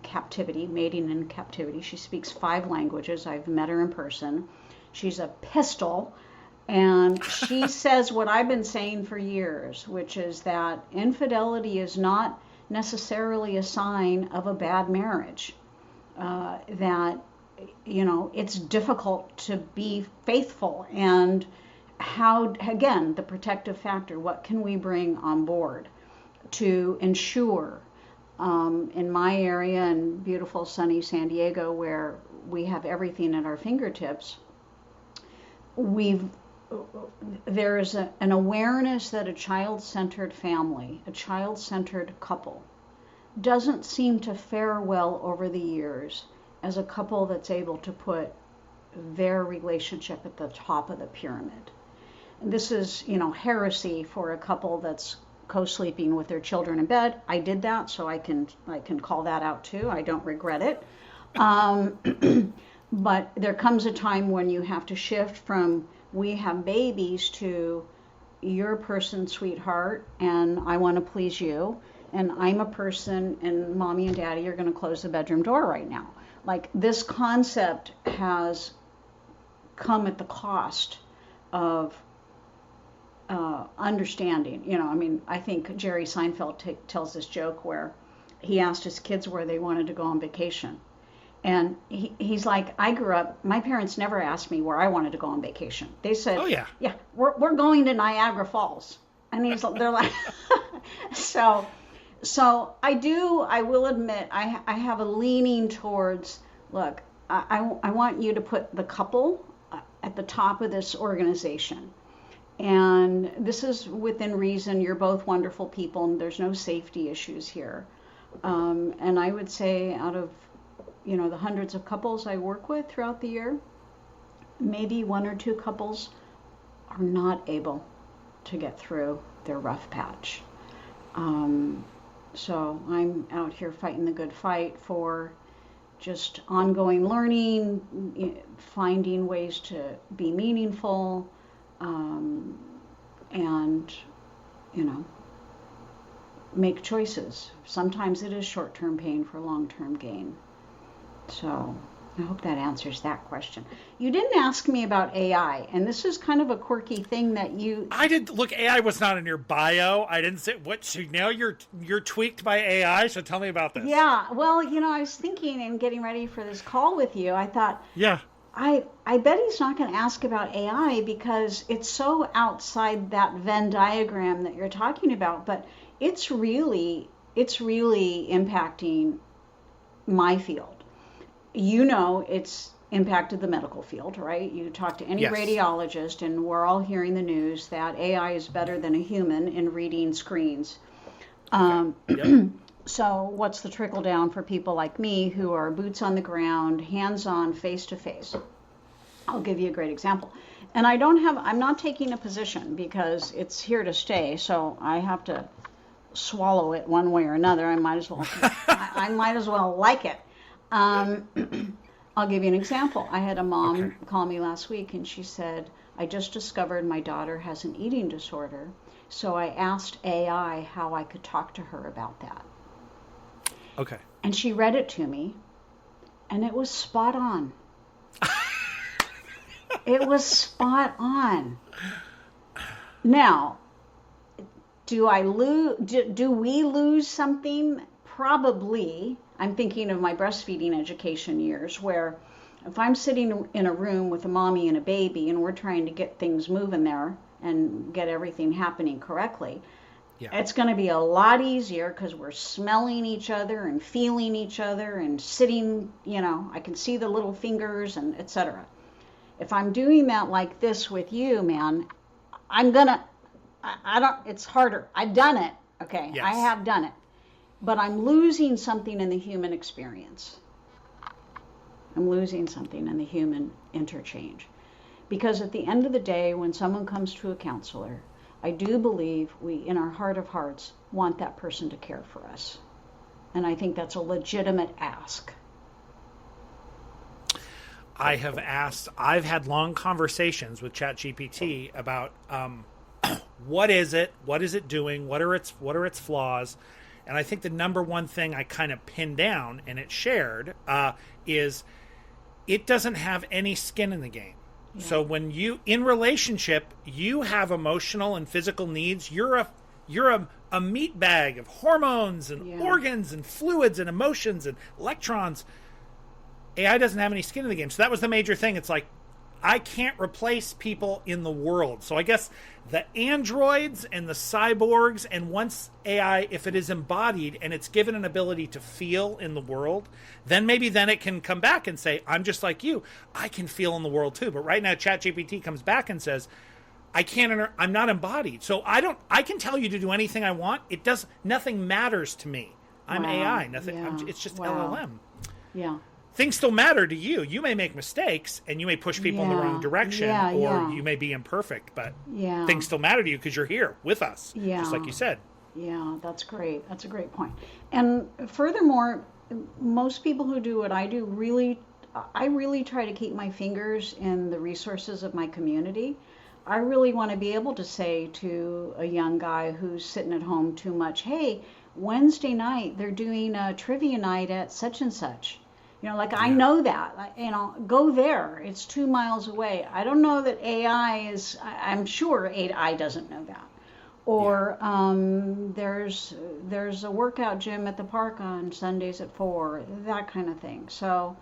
Captivity. She speaks 5 languages. I've met her in person. She's a pistol, and she says what I've been saying for years, which is that infidelity is not necessarily a sign of a bad marriage. That, it's difficult to be faithful, and how, again, the protective factor, what can we bring on board to ensure, in my area in beautiful sunny San Diego, where we have everything at our fingertips, there is an awareness that a child-centered family, a child-centered couple, doesn't seem to fare well over the years as a couple that's able to put their relationship at the top of the pyramid. And this is, heresy for a couple that's co-sleeping with their children in bed. I did that, so I can call that out too. I don't regret it. But there comes a time when you have to shift from we have babies to you're a person, sweetheart, and I want to please you, and I'm a person, and mommy and daddy are going to close the bedroom door right now. Like, this concept has come at the cost of understanding. I mean, I think Jerry Seinfeld tells this joke where he asked his kids where they wanted to go on vacation. And he's like, I grew up, my parents never asked me where I wanted to go on vacation. They said, Oh, yeah. Yeah, we're going to Niagara Falls. And they're like, so I will admit, I have a leaning towards, look, I want you to put the couple at the top of this organization. And this is within reason. You're both wonderful people, and there's no safety issues here. And I would say out of the hundreds of couples I work with throughout the year, maybe one or two couples are not able to get through their rough patch. So I'm out here fighting the good fight for just ongoing learning, finding ways to be meaningful, and make choices. Sometimes it is short-term pain for long-term gain. So I hope that answers that question. You didn't ask me about AI, and this is kind of a quirky thing that I did look. AI was not in your bio. I didn't say what. So now you're tweaked by AI. So tell me about this. Yeah. Well, I was thinking and getting ready for this call with you. I thought, yeah, I bet he's not going to ask about AI because it's so outside that Venn diagram that you're talking about. But it's really impacting my field. It's impacted the medical field, right? You talk to any Yes. radiologist, and we're all hearing the news that AI is better than a human in reading screens. Yep. So what's the trickle down for people like me who are boots on the ground, hands-on, face-to-face? I'll give you a great example. And I'm not taking a position because it's here to stay, so I have to swallow it one way or another. I might as well like it. I'll give you an example. I had a mom call me last week, and she said, I just discovered my daughter has an eating disorder, so I asked AI how I could talk to her about that. Okay. And she read it to me, and it was spot on. It was spot on. Now, do we lose something? Probably. I'm thinking of my breastfeeding education years where if I'm sitting in a room with a mommy and a baby and we're trying to get things moving there and get everything happening correctly, it's going to be a lot easier because we're smelling each other and feeling each other and sitting, I can see the little fingers and etc. If I'm doing that like this with you, man, it's harder. I've done it. Okay. Yes. I have done it. But I'm losing something in the human experience. I'm losing something in the human interchange. Because at the end of the day, when someone comes to a counselor, I do believe we, in our heart of hearts, want that person to care for us. And I think that's a legitimate ask. I've had long conversations with ChatGPT about what is it doing, what are its flaws. And I think the number one thing I kind of pinned down and it shared is it doesn't have any skin in the game. Yeah. So when in relationship, you have emotional and physical needs. You're a meat bag of hormones and organs and fluids and emotions and electrons. AI doesn't have any skin in the game. So that was the major thing. It's like, I can't replace people in the world. So I guess the androids and the cyborgs, and once AI, if it is embodied and it's given an ability to feel in the world, then it can come back and say, I'm just like you. I can feel in the world too. But right now, ChatGPT comes back and says, I'm not embodied. So I can tell you to do anything I want. Nothing matters to me. I'm AI. Nothing. Yeah. It's just Wow. LLM. Yeah. Things still matter to you. You may make mistakes and you may push people in the wrong direction, or you may be imperfect, but things still matter to you because you're here with us, just like you said. Yeah, that's great. That's a great point. And furthermore, most people who do what I do I really try to keep my fingers in the resources of my community. I really want to be able to say to a young guy who's sitting at home too much, hey, Wednesday night they're doing a trivia night at such and such. Like I know that, go there. It's 2 miles away. I don't know that AI is, I'm sure AI doesn't know that. Or there's a workout gym at the park on Sundays at 4, that kind of thing. So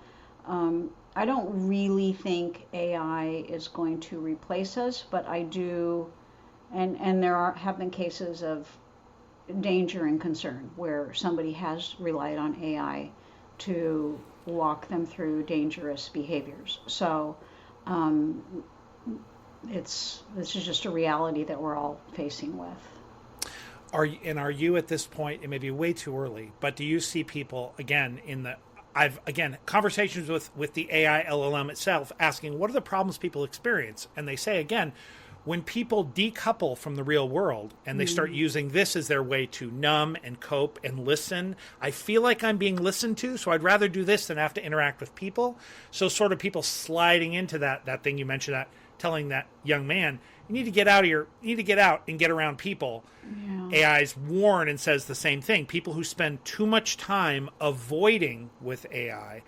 I don't really think AI is going to replace us, but I do, and have been cases of danger and concern where somebody has relied on AI to walk them through dangerous behaviors. So this is just a reality that we're all facing with. Are you at this point, it may be way too early, but do you see people again conversations with the AI LLM itself asking what are the problems people experience? And they say again, when people decouple from the real world and they start using this as their way to numb and cope and listen, I feel like I'm being listened to, so I'd rather do this than have to interact with people. So sort of people sliding into that thing you mentioned, that telling that young man, you need to get out and get around people. Yeah. AI's warned and says the same thing. People who spend too much time avoiding with AI,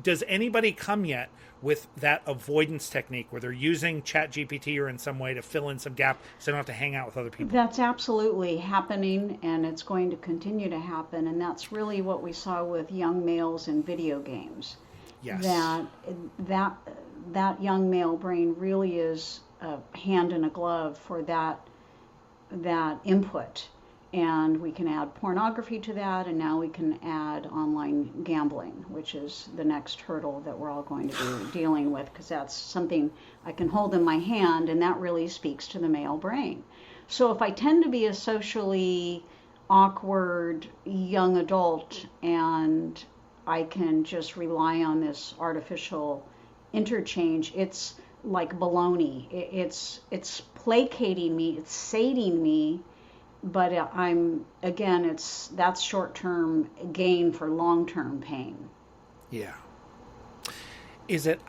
does anybody come yet with that avoidance technique where they're using ChatGPT or in some way to fill in some gap so they don't have to hang out with other people? That's absolutely happening, and it's going to continue to happen, and that's really what we saw with young males in video games. Yes. That young male brain really is a hand in a glove for that input. And we can add pornography to that, and now we can add online gambling, which is the next hurdle that we're all going to be dealing with, because that's something I can hold in my hand, and that really speaks to the male brain. So if I tend to be a socially awkward young adult and I can just rely on this artificial interchange, it's like baloney. It's placating me, it's sating me, but that's short-term gain for long-term pain. Yeah.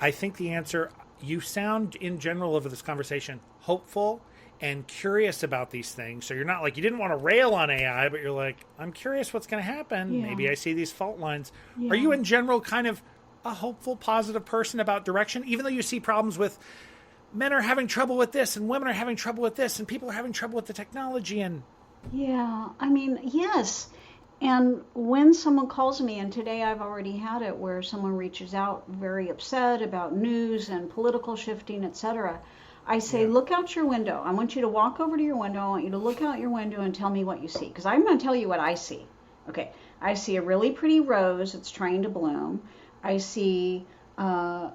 I think the answer, you sound in general over this conversation hopeful and curious about these things. So you're not like, you didn't want to rail on AI, but you're like, I'm curious what's going to happen. Yeah. Maybe I see these fault lines. Yeah. Are you in general kind of a hopeful, positive person about direction, even though you see problems with men are having trouble with this and women are having trouble with this and people are having trouble with the technology? And yeah, yes. And when someone calls me, and today I've already had it where someone reaches out very upset about news and political shifting, etc., I say, look out your window. I want you to walk over to your window. I want you to look out your window and tell me what you see, because I'm going to tell you what I see. Okay, I see a really pretty rose that's trying to bloom. I see a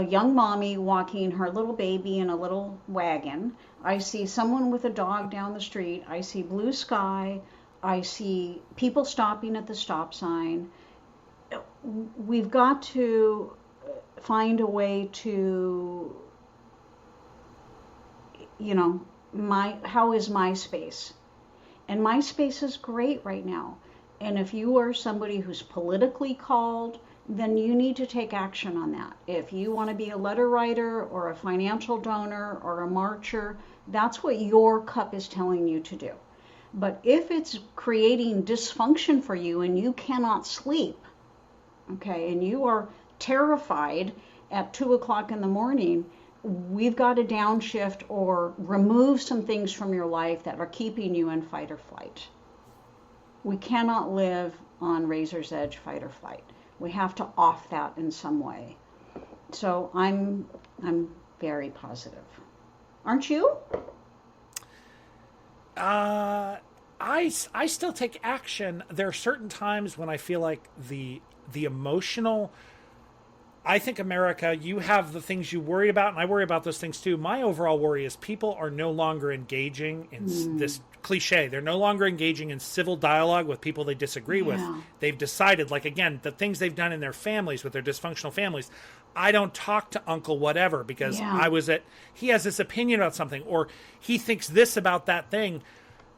young mommy walking her little baby in a little wagon. I see someone with a dog down the street. I see blue sky. I see people stopping at the stop sign. We've got to find a way to, how is my space? And my space is great right now. And if you are somebody who's politically called, then you need to take action on that. If you want to be a letter writer or a financial donor or a marcher, that's what your cup is telling you to do. But if it's creating dysfunction for you and you cannot sleep, okay, and you are terrified at 2 o'clock in the morning, we've got to downshift or remove some things from your life that are keeping you in fight or flight. We cannot live on razor's edge fight or flight. We have to off that in some way. So I'm very positive. Aren't you? I still take action. There are certain times when I feel like the emotional, I think America, you have the things you worry about, and I worry about those things too. My overall worry is people are no longer engaging in this cliche. They're no longer engaging in civil dialogue with people they disagree with. They've decided, like, again, the things they've done in their families, with their dysfunctional families. I don't talk to Uncle whatever because he has this opinion about something, or he thinks this about that thing.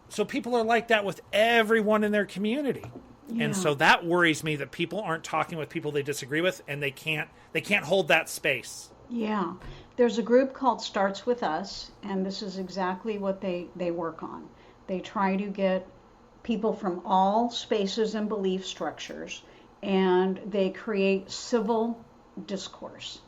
So people are like that with everyone in their community. Yeah. And so that worries me, that people aren't talking with people they disagree with, and they can't hold that space. Yeah. There's a group called Starts With Us, and this is exactly what they work on. They try to get people from all spaces and belief structures and they create civil discourse.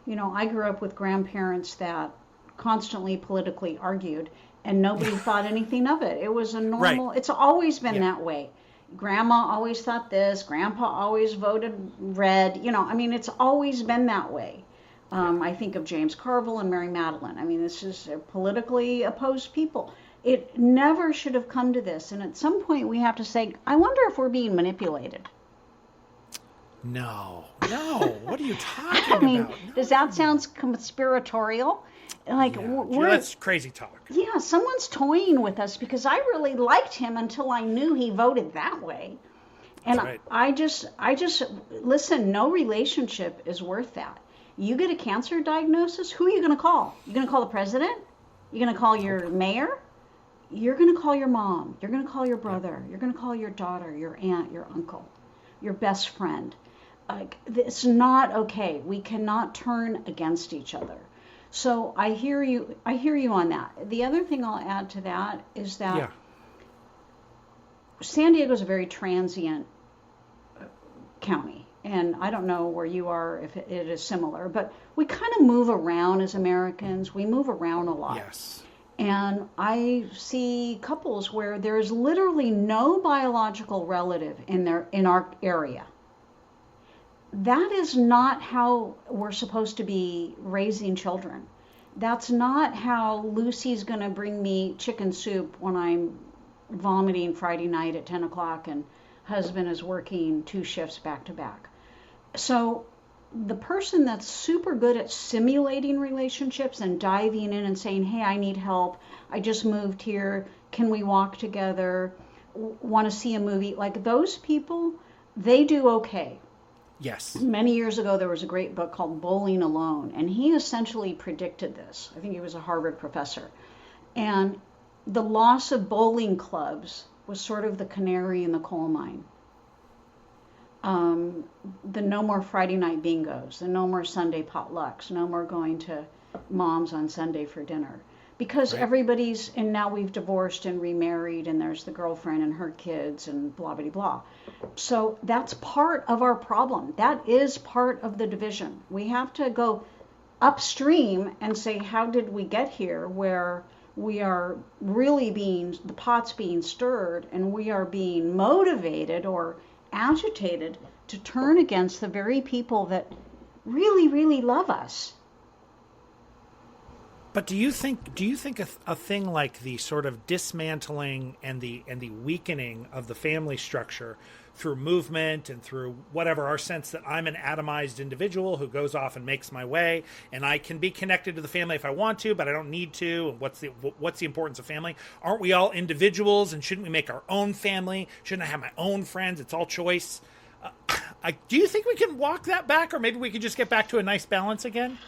You know, I grew up with grandparents that constantly politically argued, and nobody thought anything of it. It was a normal, Right. it's always been Yeah. that way. Grandma always thought this, grandpa always voted red. You know, I mean, it's always been that way. Yeah. I think of James Carville and Mary Madeline. I mean, this is politically opposed people. It never should have come to this. And at some point, we have to say, I wonder if we're being manipulated. No. No. What are you talking I mean, about? No. does that sound conspiratorial? Like, Yeah. we're, That's crazy talk. yeah, someone's toying with us because I really liked him until I knew he voted that way. And That's right. I just listen, no relationship is worth that. You get a cancer diagnosis, who are you going to call? You're going to call the president? You're going to call your mayor? You're going to call your mom. You're going to call your brother. You're going to call your daughter, your aunt, your uncle, your best friend. Like, it's not okay. We cannot turn against each other. So I hear you on that. The other thing I'll add to that is that Yeah. San Diego is a very transient county. And I don't know where you are, if it is similar, but we kind of move around as Americans. We move around a lot. Yes. And I see couples where there's literally no biological relative in our area. That is not how we're supposed to be raising children. That's not how Lucy's going to bring me chicken soup when I'm vomiting Friday night at 10 o'clock and husband is working 2 shifts back to back. So the person that's super good at simulating relationships and diving in and saying, hey, I need help. I just moved here. Can we walk together? Want to see a movie? Like, those people, they do okay. Yes. Many years ago, there was a great book called Bowling Alone, and he essentially predicted this. I think he was a Harvard professor. And the loss of bowling clubs was sort of the canary in the coal mine. The no more Friday night bingos, the no more Sunday potlucks, no more going to mom's on Sunday for dinner. Because Right. everybody's, and now we've divorced and remarried, and there's the girlfriend and her kids and blah, blah, blah. So that's part of our problem. That is part of the division. We have to go upstream and say, how did we get here where we are really the pot's being stirred and we are being motivated or agitated to turn against the very people that really, really love us. But do you think a thing like the sort of dismantling and the weakening of the family structure through movement and through whatever, our sense that I'm an atomized individual who goes off and makes my way, and I can be connected to the family if I want to, but I don't need to. And what's the importance of family? Aren't we all individuals, and shouldn't we make our own family? Shouldn't I have my own friends? It's all choice. Do you think we can walk that back, or maybe we could just get back to a nice balance again?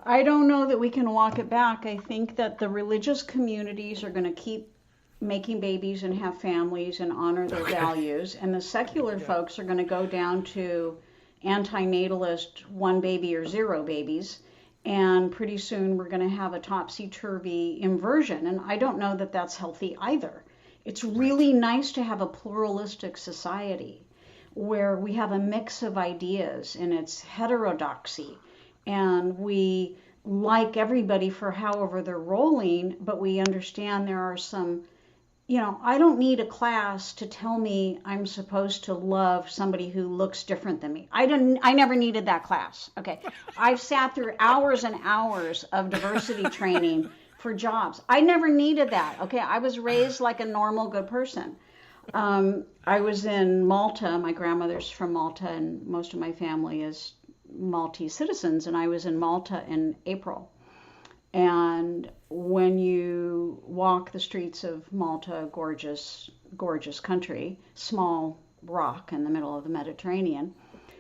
I don't know that we can walk it back. I think that the religious communities are going to keep making babies and have families and honor their values, and the secular folks are going to go down to antinatalist 1 baby or 0 babies, and pretty soon we're going to have a topsy-turvy inversion, and I don't know that that's healthy either. It's really nice to have a pluralistic society where we have a mix of ideas and it's heterodoxy, and we like everybody for however they're rolling, but we understand there are some, I don't need a class to tell me I'm supposed to love somebody who looks different than me. I never needed that class. Okay. I've sat through hours and hours of diversity training for jobs. I never needed that. Okay. I was raised like a normal, good person. I was in Malta. My grandmother's from Malta, and most of my family is Maltese citizens, and I was in Malta in April. And when you walk the streets of Malta, gorgeous, gorgeous country, small rock in the middle of the Mediterranean.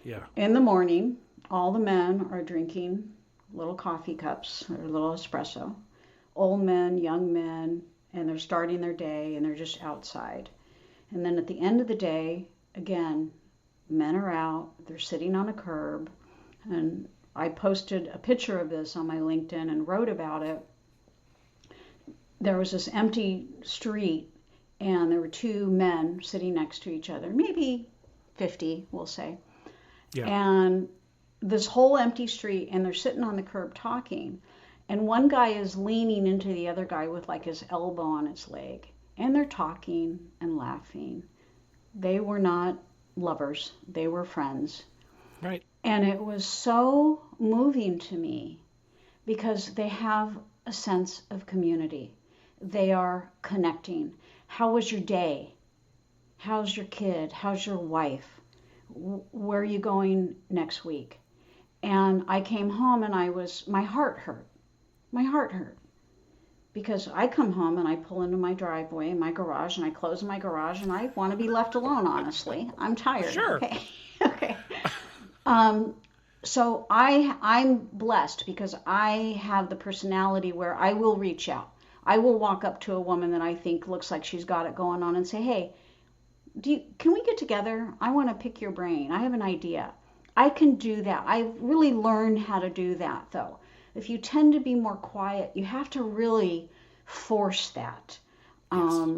Yeah. In the morning, all the men are drinking little coffee cups or little espresso. Old men, young men, and they're starting their day, and they're just outside. And then at the end of the day, again, men are out, they're sitting on a curb, and I posted a picture of this on my LinkedIn and wrote about it. There was this empty street, and there were 2 men sitting next to each other, maybe 50, we'll say. Yeah. And this whole empty street, and they're sitting on the curb talking. And one guy is leaning into the other guy with like his elbow on his leg. And they're talking and laughing. They were not lovers. They were friends. Right. And it was so moving to me because they have a sense of community. They are connecting. How was your day? How's your kid? How's your wife? Where are you going next week? And I came home and my heart hurt. My heart hurt. Because I come home and I pull into my driveway in my garage and I close my garage and I want to be left alone, honestly. I'm tired. Sure. Okay. Okay. So I'm blessed because I have the personality where I will reach out. I will walk up to a woman that I think looks like she's got it going on and say, hey, can we get together? I want to pick your brain. I have an idea. I can do that. I really learned how to do that, though. If you tend to be more quiet, you have to really force that. Yes.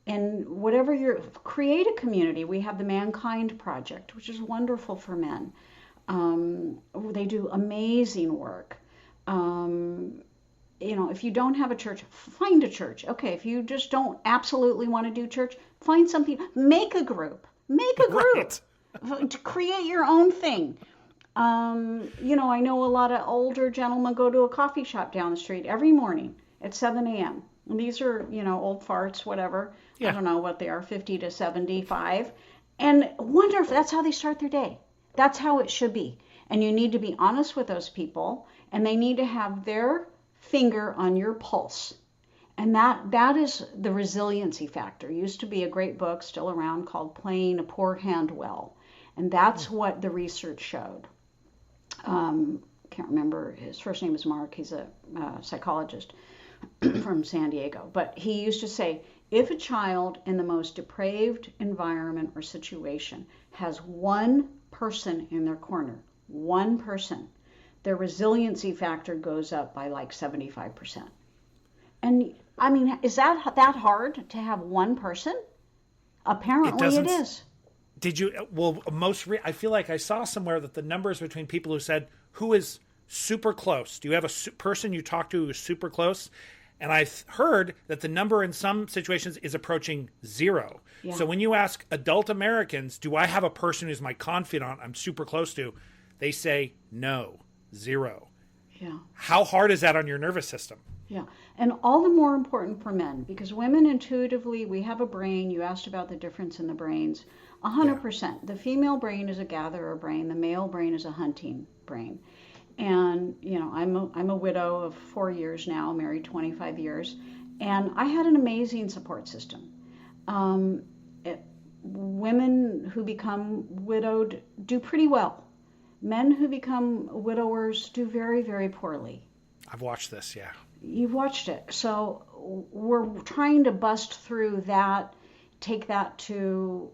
And whatever create a community. We have the Mankind Project, which is wonderful for men. They do amazing work. If you don't have a church, find a church. Okay, if you just don't absolutely want to do church, find something. Make a group. Right. To create your own thing. I know a lot of older gentlemen go to a coffee shop down the street every morning at 7 a.m. And these are, old farts, whatever. Yeah. I don't know what they are, 50 to 75. And wonder if that's how they start their day. That's how it should be. And you need to be honest with those people, and they need to have their finger on your pulse. And that is the resiliency factor. Used to be a great book still around called Playing a Poor Hand Well. And that's what the research showed. Can't remember, his first name is Mark. He's a psychologist from San Diego. But he used to say, if a child in the most depraved environment or situation has one person in their corner, one person, their resiliency factor goes up by like 75%. And I mean, is that hard to have one person? Apparently it is. Did you, I feel like I saw somewhere that the numbers between people who said, who is super close? Do you have a person you talk to who is super close? And I've heard that the number in some situations is approaching 0. Yeah. So when you ask adult Americans, do I have a person who's my confidant I'm super close to? They say no, 0. Yeah. How hard is that on your nervous system? Yeah. And all the more important for men, because women intuitively, we have a brain. You asked about the difference in the brains. 100%. Yeah. The female brain is a gatherer brain. The male brain is a hunting brain. And, I'm a widow of 4 years now, married 25 years. And I had an amazing support system. Women who become widowed do pretty well. Men who become widowers do very, very poorly. I've watched this, yeah. You've watched it. So we're trying to bust through that, take that to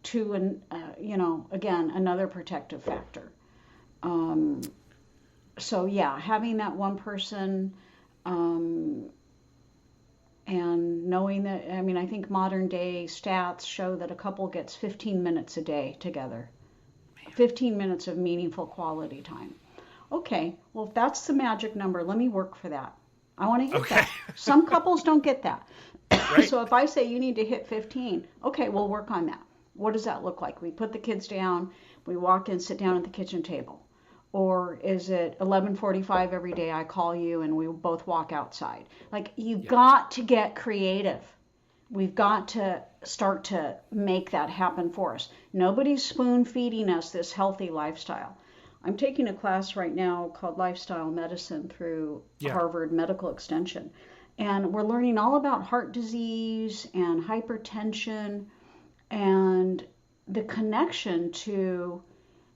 again, another protective factor. So yeah, having that one person, and knowing that, I think modern day stats show that a couple gets 15 minutes a day together. 15 minutes of meaningful quality time. Okay, well, if that's the magic number, let me work for that. I want to hit that. Some couples don't get that. Right. So if I say you need to hit 15, okay, we'll work on that. What does that look like? We put the kids down, we walk in, sit down at the kitchen table. Or is it 11:45 every day I call you and we both walk outside? Like, you've got to get creative. We've got to start to make that happen for us. Nobody's spoon feeding us this healthy lifestyle. I'm taking a class right now called Lifestyle Medicine through Harvard Medical Extension. And we're learning all about heart disease and hypertension and the connection to,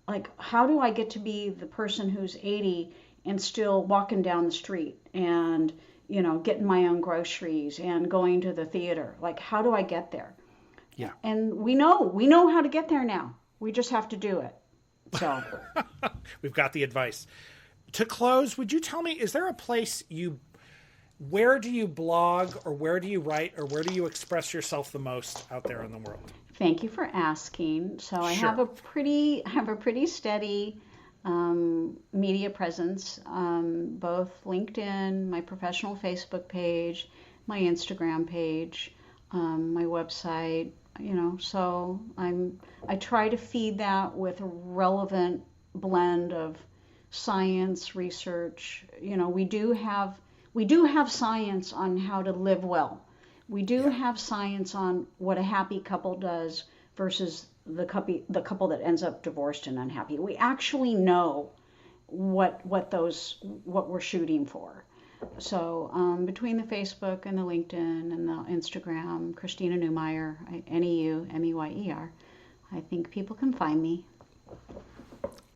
like, how do I get to be the person who's 80 and still walking down the street and, getting my own groceries and going to the theater? Like, how do I get there? Yeah. And we know how to get there now. We just have to do it. So we've got the advice. To close, would you tell me, is there a place where do you blog or where do you write or where do you express yourself the most out there in the world? Thank you for asking. So Sure. I have a pretty steady media presence, both LinkedIn, my professional Facebook page, my Instagram page, my website. So I try to feed that with a relevant blend of science, research. We do have science on how to live well. We do Yeah. have science on what a happy couple does versus the couple that ends up divorced and unhappy. We actually know what we're shooting for. So between the Facebook and the LinkedIn and the Instagram, Christina Neumeyer, Neumeyer, I think people can find me.